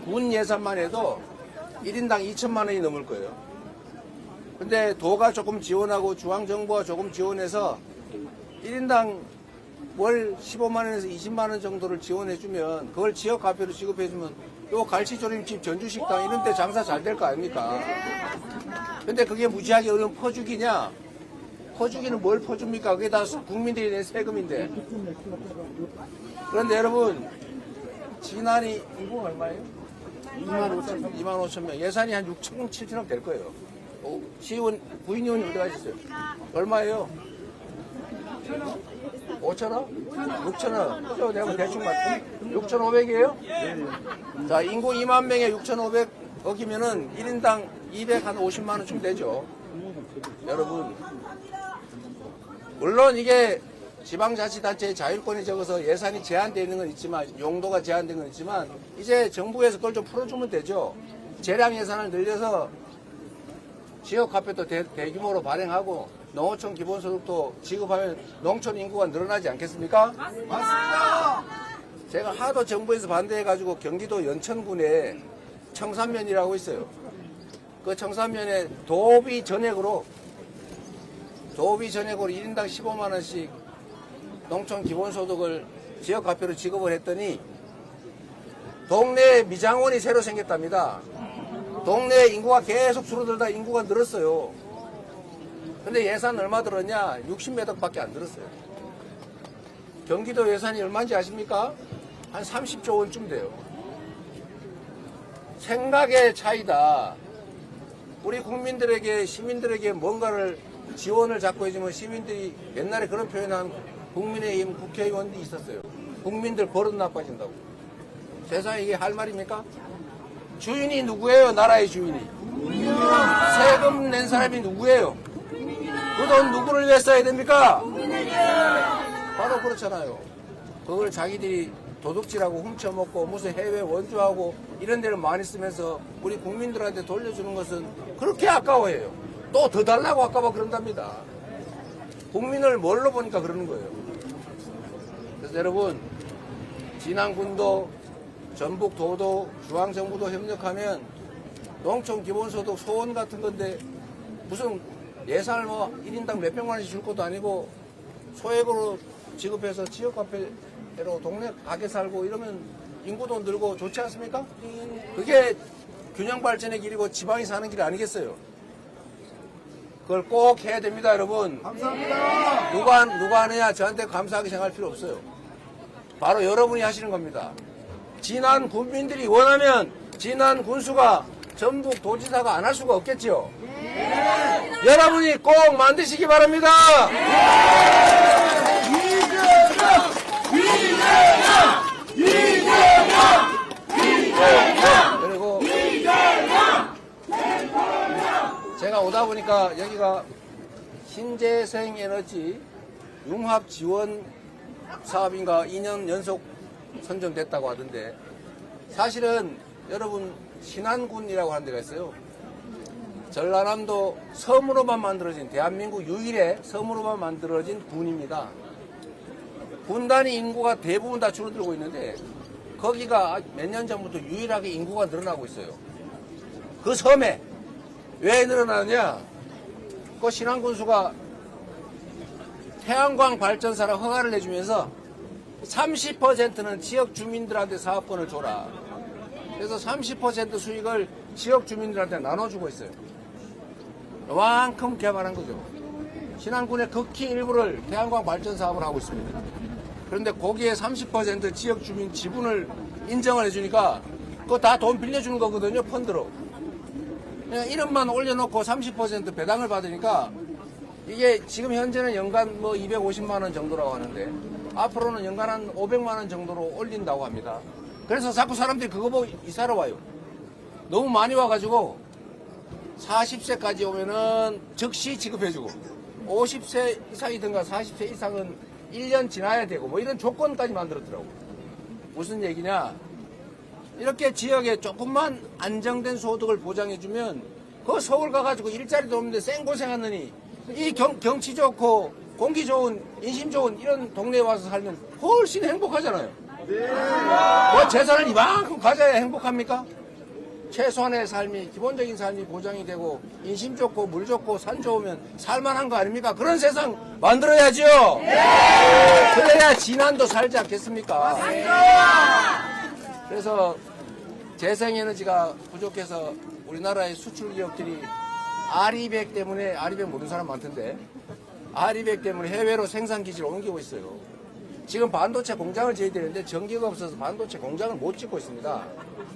Speaker 4: 군 예산만 해도 1인당 2천만 원이 넘을 거예요. 근데 도가 조금 지원하고 중앙정부가 조금 지원해서 1인당 월 15만 원에서 20만 원 정도를 지원해주면 그걸 지역화폐로 지급해주면 요 갈치조림집 전주식당 이런 데 장사 잘 될 거 아닙니까? 근데 그게 무지하게 어려운 퍼주기냐? 퍼주기는 뭘 퍼줍니까? 그게 다 국민들이 낸 세금인데. 그런데 여러분, 지난이 인구가 얼마예요? 2만 5천 명. 예산이 한 6천, 7천억 될 거예요. 부인의원이 어디 가셨어요? 얼마예요? 5천원? 6천원. 내가 대충 맞죠? 6,500이에요? 자, 인구 2만 명에 6,500억이면은 1인당 250만 원쯤 되죠. 여러분, 물론 이게 지방자치단체의 자율권이 적어서 예산이 제한되어 있는 건 있지만, 용도가 제한된 건 있지만, 이제 정부에서 그걸 좀 풀어주면 되죠. 재량 예산을 늘려서 지역화폐도 대규모로 발행하고, 농어촌 기본소득도 지급하면 농촌 인구가 늘어나지 않겠습니까? 맞습니다. 제가 하도 정부에서 반대해가지고 경기도 연천군에 청산면이라고 있어요. 그 청산면에 도비 전액으로 1인당 15만 원씩 농촌 기본소득을 지역화폐로 지급을 했더니 동네에 미장원이 새로 생겼답니다. 동네에 인구가 계속 줄어들다 인구가 늘었어요. 근데 예산 얼마 들었냐? 60몇 억밖에 안 들었어요. 경기도 예산이 얼마인지 아십니까? 한 30조 원쯤 돼요. 생각의 차이다. 우리 국민들에게, 시민들에게 뭔가를 지원을 자꾸 해주면 시민들이 옛날에 그런 표현한 국민의힘 국회의원들이 있었어요. 국민들 버릇 나빠진다고. 세상에 이게 할 말입니까? 주인이 누구예요? 나라의 주인이. 세금 낸 사람이 누구예요? 그 돈 누구를 위해 써야 됩니까? 바로 그렇잖아요. 그걸 자기들이 도둑질하고 훔쳐먹고 무슨 해외 원조하고 이런 데를 많이 쓰면서 우리 국민들한테 돌려주는 것은 그렇게 아까워해요. 또 더 달라고 아까워 그런답니다. 국민을 뭘로 보니까 그러는 거예요. 그래서 여러분, 진안군도 전북도도 중앙정부도 협력하면 농촌 기본소득 소원 같은 건데 무슨 예산을 뭐 1인당 몇백만 원씩 줄 것도 아니고 소액으로 지급해서 지역화폐로 동네 가게 살고 이러면 인구도 늘고 좋지 않습니까? 그게 균형 발전의 길이고 지방이 사는 길이 아니겠어요? 그걸 꼭 해야 됩니다, 여러분. 감사합니다. 누가 하느냐 저한테 감사하게 생각할 필요 없어요. 바로 여러분이 하시는 겁니다. 진안 군민들이 원하면 진안 군수가 전북 도지사가 안 할 수가 없겠지요. 네. 여러분이 꼭 만드시기 바랍니다. 그리고 제가 오다 보니까 여기가 신재생 에너지 융합 지원 사업인가 2년 연속 선정됐다고 하던데, 사실은 여러분 신안군이라고 하는 데가 있어요. 전라남도 섬으로만 만들어진, 대한민국 유일의 섬으로만 만들어진 군입니다. 군단위 인구가 대부분 다 줄어들고 있는데 거기가 몇 년 전부터 유일하게 인구가 늘어나고 있어요. 그 섬에 왜 늘어나느냐? 그 신안군수가 태양광 발전사를 허가를 내주면서 30%는 지역 주민들한테 사업권을 줘라. 그래서 30% 수익을 지역 주민들한테 나눠주고 있어요. 이만큼 개발한 거죠. 신안군의 극히 일부를 태양광 발전 사업을 하고 있습니다. 그런데 거기에 30% 지역 주민 지분을 인정을 해주니까 그거 다 돈 빌려주는 거거든요, 펀드로. 그냥 이름만 올려놓고 30% 배당을 받으니까 이게 지금 현재는 연간 뭐 250만 원 정도라고 하는데 앞으로는 연간 한 500만 원 정도로 올린다고 합니다. 그래서 자꾸 사람들이 그거 보고 이사를 와요. 너무 많이 와가지고 40세까지 오면은 즉시 지급해주고 50세 이상이든가 40세 이상은 1년 지나야 되고 뭐 이런 조건까지 만들었더라고. 무슨 얘기냐? 이렇게 지역에 조금만 안정된 소득을 보장해주면 그 서울 가가지고 일자리도 없는데 생고생하느니 이 경치 좋고 공기 좋은 인심 좋은 이런 동네에 와서 살면 훨씬 행복하잖아요. 뭐 재산을 이만큼 가져야 행복합니까? 최소한의 삶이 기본적인 삶이 보장이 되고 인심 좋고 물 좋고 산 좋으면 살만한 거 아닙니까? 그런 세상 만들어야죠. 그래야 진안도 살지 않겠습니까? 그래서 재생에너지가 부족해서 우리나라의 수출 기업들이 아리백 때문에, 아리백 모르는 사람 많던데, 아리백 때문에 해외로 생산 기지를 옮기고 있어요. 지금 반도체 공장을 지어야 되는데 전기가 없어서 반도체 공장을 못 짓고 있습니다.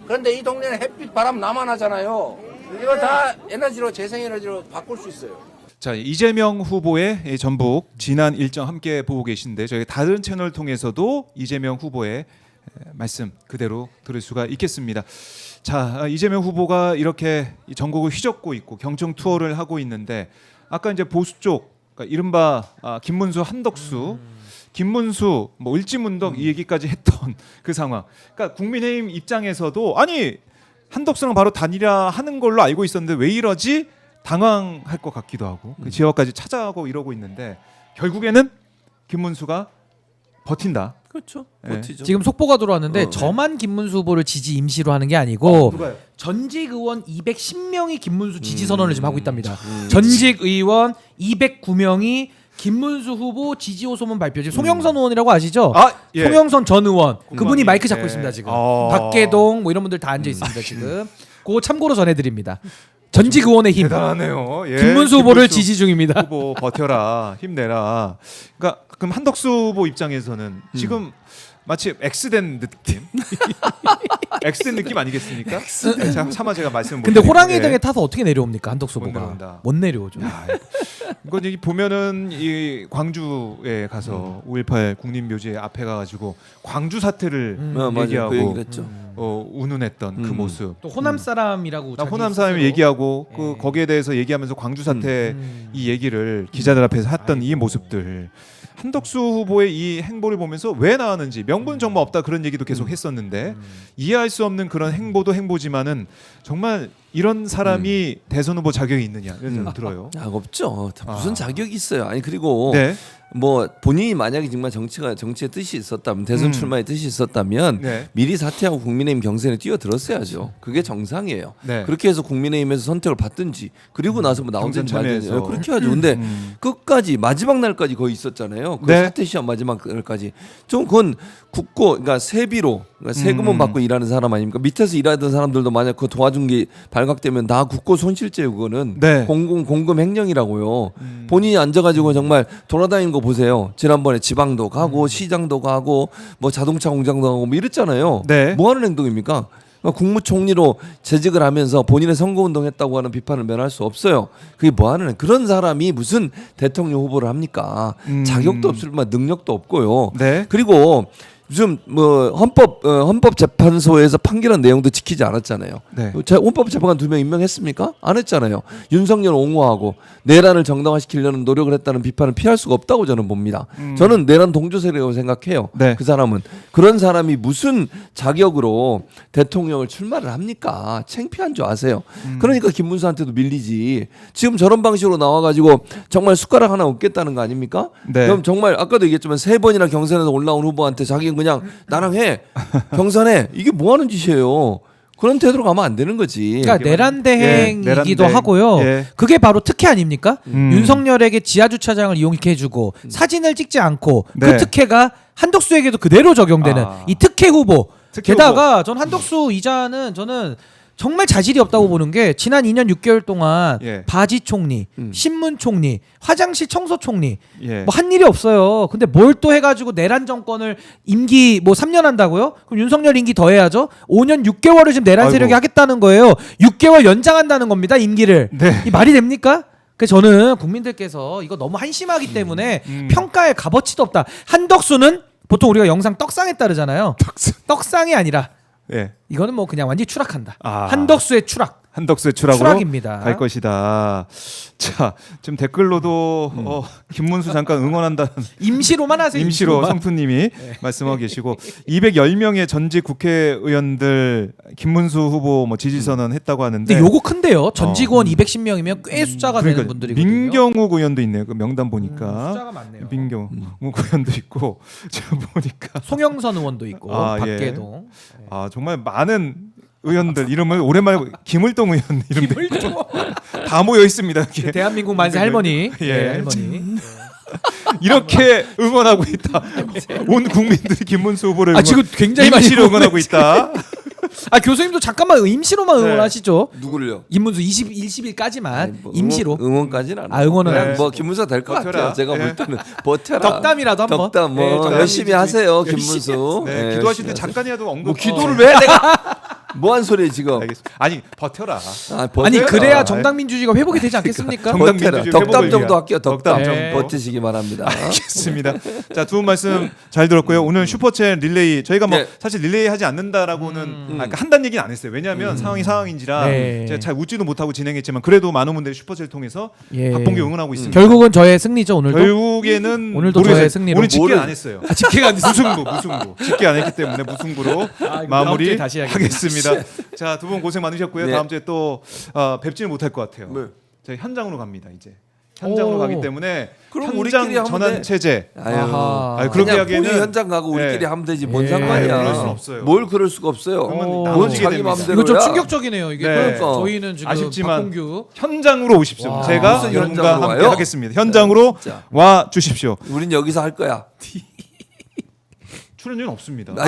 Speaker 4: 그런데 이 동네는 햇빛, 바람, 나만 하잖아요. 이거 다 에너지로, 재생에너지로 바꿀 수 있어요.
Speaker 1: 자, 이재명 후보의 이 전북 지난 일정 함께 보고 계신데 저희 다른 채널 통해서도 이재명 후보의 말씀 그대로 들을 수가 있겠습니다. 자, 이재명 후보가 이렇게 전국을 휘젓고 있고 경청 투어를 하고 있는데 아까 이제 보수 쪽, 그러니까 이른바 김문수, 한덕수, 김문수, 뭐 을지문덕 이 얘기까지 했던 그 상황. 그러니까 국민의힘 입장에서도 아니 한덕수랑 바로 단일화 하는 걸로 알고 있었는데 왜 이러지? 당황할 것 같기도 하고 그 지역까지 찾아가고 이러고 있는데 결국에는 김문수가 버틴다.
Speaker 3: 그렇죠.
Speaker 1: 네.
Speaker 3: 버티죠.
Speaker 2: 지금 속보가 들어왔는데 저만 김문수 후보를 지지 임시로 하는 게 아니고
Speaker 1: 누가요?
Speaker 2: 전직 의원 210명이 김문수 지지 선언을 지금 하고 있답니다. 전직 의원 209명이 김문수 후보 지지 호소문 발표. 지금 송영선 의원이라고 아시죠?
Speaker 1: 아, 예.
Speaker 2: 송영선 전 의원. 그분이 마이크 잡고
Speaker 1: 예.
Speaker 2: 있습니다 지금.
Speaker 1: 어.
Speaker 2: 박계동 뭐 이런 분들 다 앉아 있습니다 지금. 그거 참고로 전해드립니다. 전직 의원의 힘.
Speaker 1: 대단하네요. 예.
Speaker 2: 김문수 후보를 지지 중입니다.
Speaker 1: 후보 버텨라, 힘내라. 그러니까 그럼 한덕수 후보 입장에서는 지금 마치 X된 느낌, X된 느낌 아니겠습니까? 네, 차마 제가 말씀.
Speaker 2: 근데 호랑이 등에 타서 어떻게 내려옵니까 한덕수
Speaker 1: 못
Speaker 2: 후보가?
Speaker 1: 내려온다.
Speaker 2: 못 내려오죠.
Speaker 1: 이건 여기 보면은 이 광주에 가서 5.18 국립묘지 앞에 가가지고 광주 사태를
Speaker 3: 맞아요. 그
Speaker 1: 얘기하고
Speaker 3: 얘기를 했죠.
Speaker 1: 운운했던 그 모습.
Speaker 2: 또 호남 사람이라고.
Speaker 1: 나
Speaker 2: 자기
Speaker 1: 호남 사람이
Speaker 2: 스스로.
Speaker 1: 얘기하고 그
Speaker 2: 예.
Speaker 1: 거기에 대해서 얘기하면서 광주 사태 이 얘기를 기자들 앞에서 했던 이 모습들. 한덕수 후보의 이 행보를 보면서 왜 나왔는지 명분 정말 없다 그런 얘기도 계속 했었는데 이해할 수 없는 그런 행보도 행보지만은 정말 이런 사람이 대선 후보 자격이 있느냐 이런 생각 들어요.
Speaker 3: 아, 없죠. 무슨
Speaker 1: 아.
Speaker 3: 자격이 있어요. 아니 그리고
Speaker 1: 네.
Speaker 3: 뭐 본인이 만약에 정말 정치의 뜻이 있었다면 대선 출마의 뜻이 있었다면
Speaker 1: 네.
Speaker 3: 미리 사퇴하고 국민의힘 경선에 뛰어들었어야죠. 그게 정상이에요.
Speaker 1: 네.
Speaker 3: 그렇게 해서 국민의힘에서 선택을 받든지 그리고 나서 뭐 나오든지
Speaker 1: 경선
Speaker 3: 말든지
Speaker 1: 참여해서.
Speaker 3: 그렇게 하죠. 근데 끝까지 마지막 날까지 거의 있었잖아요. 그
Speaker 1: 네.
Speaker 3: 사퇴 시험 마지막 날까지 좀 그건 국고 그러니까 세비로 그러니까 세금은 받고 일하는 사람 아닙니까? 밑에서 일하던 사람들도 만약 그 도와준 게 발각되면 다 국고 손실죄요. 그거는
Speaker 1: 네.
Speaker 3: 공금 횡령이라고요. 본인이 앉아가지고 정말 돌아다니는 거 보세요. 지난번에 지방도 가고 시장도 가고 뭐 자동차 공장도 가고 뭐 이랬잖아요.
Speaker 1: 네.
Speaker 3: 뭐 하는 행동입니까? 그러니까 국무총리로 재직을 하면서 본인의 선거운동했다고 하는 비판을 면할 수 없어요. 그게 뭐 하는 그런 사람이 무슨 대통령 후보를 합니까? 자격도 없을 뿐만 능력도 없고요.
Speaker 1: 네.
Speaker 3: 그리고 요즘 뭐 헌법재판소에서 판결한 내용도 지키지 않았잖아요.
Speaker 1: 네.
Speaker 3: 헌법재판관 2명 임명했습니까? 안 했잖아요. 윤석열 옹호하고 내란을 정당화시키려는 노력을 했다는 비판을 피할 수가 없다고 저는 봅니다. 저는 내란 동조세라고 생각해요.
Speaker 1: 네.
Speaker 3: 그 사람은 그런 사람이 무슨 자격으로 대통령을 출마를 합니까? 창피한 줄 아세요. 그러니까 김문수한테도 밀리지. 지금 저런 방식으로 나와가지고 정말 숟가락 하나 얻겠다는 거 아닙니까?
Speaker 1: 네.
Speaker 3: 그럼 정말 아까도 얘기했지만 3번이나 경선에서 올라온 후보한테 자기는 그냥 나랑 해 경선해 이게 뭐 하는 짓이에요. 그런 태도로 가면 안 되는 거지.
Speaker 2: 그러니까 내란대행이기도
Speaker 1: 예, 내란대행.
Speaker 2: 하고요.
Speaker 1: 예.
Speaker 2: 그게 바로 특혜 아닙니까?
Speaker 1: 음.
Speaker 2: 윤석열에게 지하 주차장을 이용케 해주고 사진을 찍지 않고 그
Speaker 1: 네.
Speaker 2: 특혜가 한덕수에게도 그대로 적용되는
Speaker 1: 아.
Speaker 2: 이 특혜 후보.
Speaker 1: 특혜
Speaker 2: 게다가 전 한덕수 이자는 저는 정말 자질이 없다고 보는 게 지난 2년 6개월 동안
Speaker 1: 예.
Speaker 2: 바지 총리, 신문 총리, 화장실 청소 총리
Speaker 1: 예.
Speaker 2: 뭐 한 일이 없어요. 근데 뭘 또 해가지고 내란 정권을 임기 뭐 3년 한다고요? 그럼 윤석열 임기 더 해야죠. 5년 6개월을 지금 내란 세력이
Speaker 1: 아이고.
Speaker 2: 하겠다는 거예요. 6개월 연장한다는 겁니다. 임기를.
Speaker 1: 네.
Speaker 2: 이 말이 됩니까? 그래서 저는 국민들께서 이거 너무 한심하기 때문에 평가의 값어치도 없다. 한덕수는 보통 우리가 영상 떡상에 따르잖아요. 떡상이 아니라
Speaker 1: 예.
Speaker 2: 이거는 뭐 그냥 완전히 추락한다.
Speaker 1: 아.
Speaker 2: 한덕수의 추락.
Speaker 1: 한덕수의 추락으로
Speaker 2: 추락입니다.
Speaker 1: 갈 것이다. 자, 지금 댓글로도 김문수 잠깐 응원한다는
Speaker 2: 임시로만 하세요.
Speaker 1: 임시로
Speaker 2: 임시로만.
Speaker 1: 성투님이 말씀하고 계시고 210명의 전직 국회의원들 김문수 후보 뭐 지지 선언했다고 하는데
Speaker 2: 근데 요거 큰데요. 전직 의원 210명이면 꽤 숫자가 되는
Speaker 1: 그러니까
Speaker 2: 분들이거든요.
Speaker 1: 민경욱 의원도 있네요. 그 명단 보니까
Speaker 2: 숫자가 많네요.
Speaker 1: 민경욱 의원도 있고 지금 보니까
Speaker 2: 송영선 의원도 있고
Speaker 1: 아, 예.
Speaker 2: 박계동.
Speaker 1: 아 정말 많은 의원들 이름을 오랜만에 김을동 의원 이름들 다 모여 있습니다. 이렇게.
Speaker 2: 대한민국 만세 할머니.
Speaker 1: 예.
Speaker 2: 예, 할머니.
Speaker 1: 이렇게 응원하고 있다. 온 국민들이 김문수 후보를
Speaker 2: 아 지금 굉장히 많이
Speaker 1: 임시로 응원하고 있다.
Speaker 2: 아 교수님도 잠깐만 임시로만
Speaker 1: 네.
Speaker 2: 응원하시죠.
Speaker 3: 누구를요?
Speaker 2: 임문수 20일까지만
Speaker 3: 아니, 뭐
Speaker 2: 임시로.
Speaker 3: 응원까지는 안
Speaker 2: 아, 응원은
Speaker 3: 그냥
Speaker 1: 안
Speaker 3: 뭐 김문수 될 것
Speaker 1: 버텨라.
Speaker 3: 같아요. 제가
Speaker 1: 예.
Speaker 3: 볼 때는 버텨라.
Speaker 2: 덕담이라도 한번.
Speaker 3: 덕담 뭐
Speaker 2: 네, 덕담
Speaker 3: 열심히 하세요, 김문수.
Speaker 1: 네,
Speaker 3: 예,
Speaker 1: 기도하실 때
Speaker 3: 열심히
Speaker 1: 잠깐이라도 언급.
Speaker 3: 뭐 기도를 왜 내가 뭐한 소리예요 지금?
Speaker 1: 알겠습니다. 아니 버텨라.
Speaker 3: 아,
Speaker 2: 아니
Speaker 3: 버텨라.
Speaker 2: 그래야 정당 민주주의가 회복이 되지 않겠습니까?
Speaker 1: 정당
Speaker 3: 버텨라.
Speaker 1: 민주주의
Speaker 3: 덕담
Speaker 1: 회복을
Speaker 3: 정도
Speaker 1: 위한.
Speaker 3: 할게요. 덕담
Speaker 1: 덕담
Speaker 3: 좀
Speaker 2: 정도.
Speaker 3: 버티시기 바랍니다.
Speaker 1: 알겠습니다. 자, 두 분 말씀 잘 들었고요. 오늘 슈퍼챗 릴레이 저희가 뭐
Speaker 3: 네.
Speaker 1: 사실 릴레이 하지 않는다라고는 그러니까 한다는 얘기는 안 했어요. 왜냐하면 상황인지라
Speaker 2: 네.
Speaker 1: 제가 잘 웃지도 못하고 진행했지만 그래도 많은 분들이 슈퍼챗을 통해서
Speaker 2: 예.
Speaker 1: 박봉규 응원하고 있습니다.
Speaker 2: 결국은 저의 승리죠 오늘도.
Speaker 1: 결국에는
Speaker 2: 오늘도
Speaker 1: 모르겠어요.
Speaker 2: 저의 승리로.
Speaker 1: 오늘 집계
Speaker 3: 모르-
Speaker 1: 안 했어요.
Speaker 2: 아, 집계가 안 됐어.
Speaker 1: 무승부 집계 안 했기 때문에 무승부로
Speaker 2: 이거 다음 주에
Speaker 1: 마무리
Speaker 2: 다시 해야겠네.
Speaker 1: 하겠습니다. 자, 두 분 고생 많으셨고요.
Speaker 3: 네.
Speaker 1: 다음 주에 또 뵙지는 못할 것 같아요.
Speaker 3: 네.
Speaker 1: 저희 현장으로 갑니다. 이제 현장으로
Speaker 2: 오.
Speaker 1: 가기 때문에
Speaker 3: 그럼
Speaker 1: 현장
Speaker 3: 우리끼리 하면
Speaker 1: 전환
Speaker 3: 돼.
Speaker 1: 체제.
Speaker 3: 아유,
Speaker 2: 아하.
Speaker 1: 아니, 그렇게
Speaker 3: 그냥
Speaker 1: 하기에는
Speaker 3: 본인 현장 가고 우리끼리
Speaker 1: 네.
Speaker 3: 하면 되지 뭔
Speaker 2: 예.
Speaker 3: 상관이야.
Speaker 1: 그럴 순 없어요.
Speaker 3: 뭘 그럴 수가 없어요.
Speaker 1: 그러면
Speaker 2: 오.
Speaker 1: 나눠지게
Speaker 3: 자기
Speaker 1: 됩니다.
Speaker 3: 마음대로.
Speaker 2: 이거 좀
Speaker 3: 그래야.
Speaker 2: 충격적이네요 이게.
Speaker 1: 네.
Speaker 3: 그러니까.
Speaker 2: 저희는 지금
Speaker 1: 아쉽지만
Speaker 2: 박봉규
Speaker 1: 현장으로 오십시오.
Speaker 2: 와.
Speaker 1: 제가
Speaker 3: 무슨
Speaker 1: 여러분과
Speaker 3: 현장으로
Speaker 1: 함께
Speaker 3: 와요?
Speaker 1: 하겠습니다. 현장으로
Speaker 3: 진짜.
Speaker 1: 와 주십시오.
Speaker 3: 우린 여기서 할 거야.
Speaker 1: 출연료는 없습니다.
Speaker 3: 아,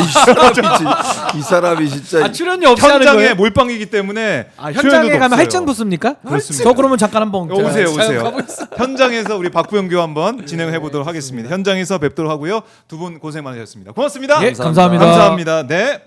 Speaker 3: 이 사람이 진짜.
Speaker 2: 아 출연료 없이 하는
Speaker 1: 현장에
Speaker 2: 거예요?
Speaker 1: 몰빵이기 때문에
Speaker 2: 아,
Speaker 1: 출연료도
Speaker 2: 현장에 가면
Speaker 1: 없어요.
Speaker 2: 할증 붙습니까?
Speaker 1: 그렇습니다.
Speaker 2: 저 그러면 잠깐 한번
Speaker 1: 오세요,
Speaker 2: 자,
Speaker 1: 오세요.
Speaker 2: 가보겠습니다.
Speaker 1: 현장에서 우리 박부영교 한번 진행해 보도록 하겠습니다. 현장에서 뵙도록 하고요. 두 분 고생 많으셨습니다. 고맙습니다.
Speaker 2: 예, 감사합니다.
Speaker 1: 감사합니다. 네.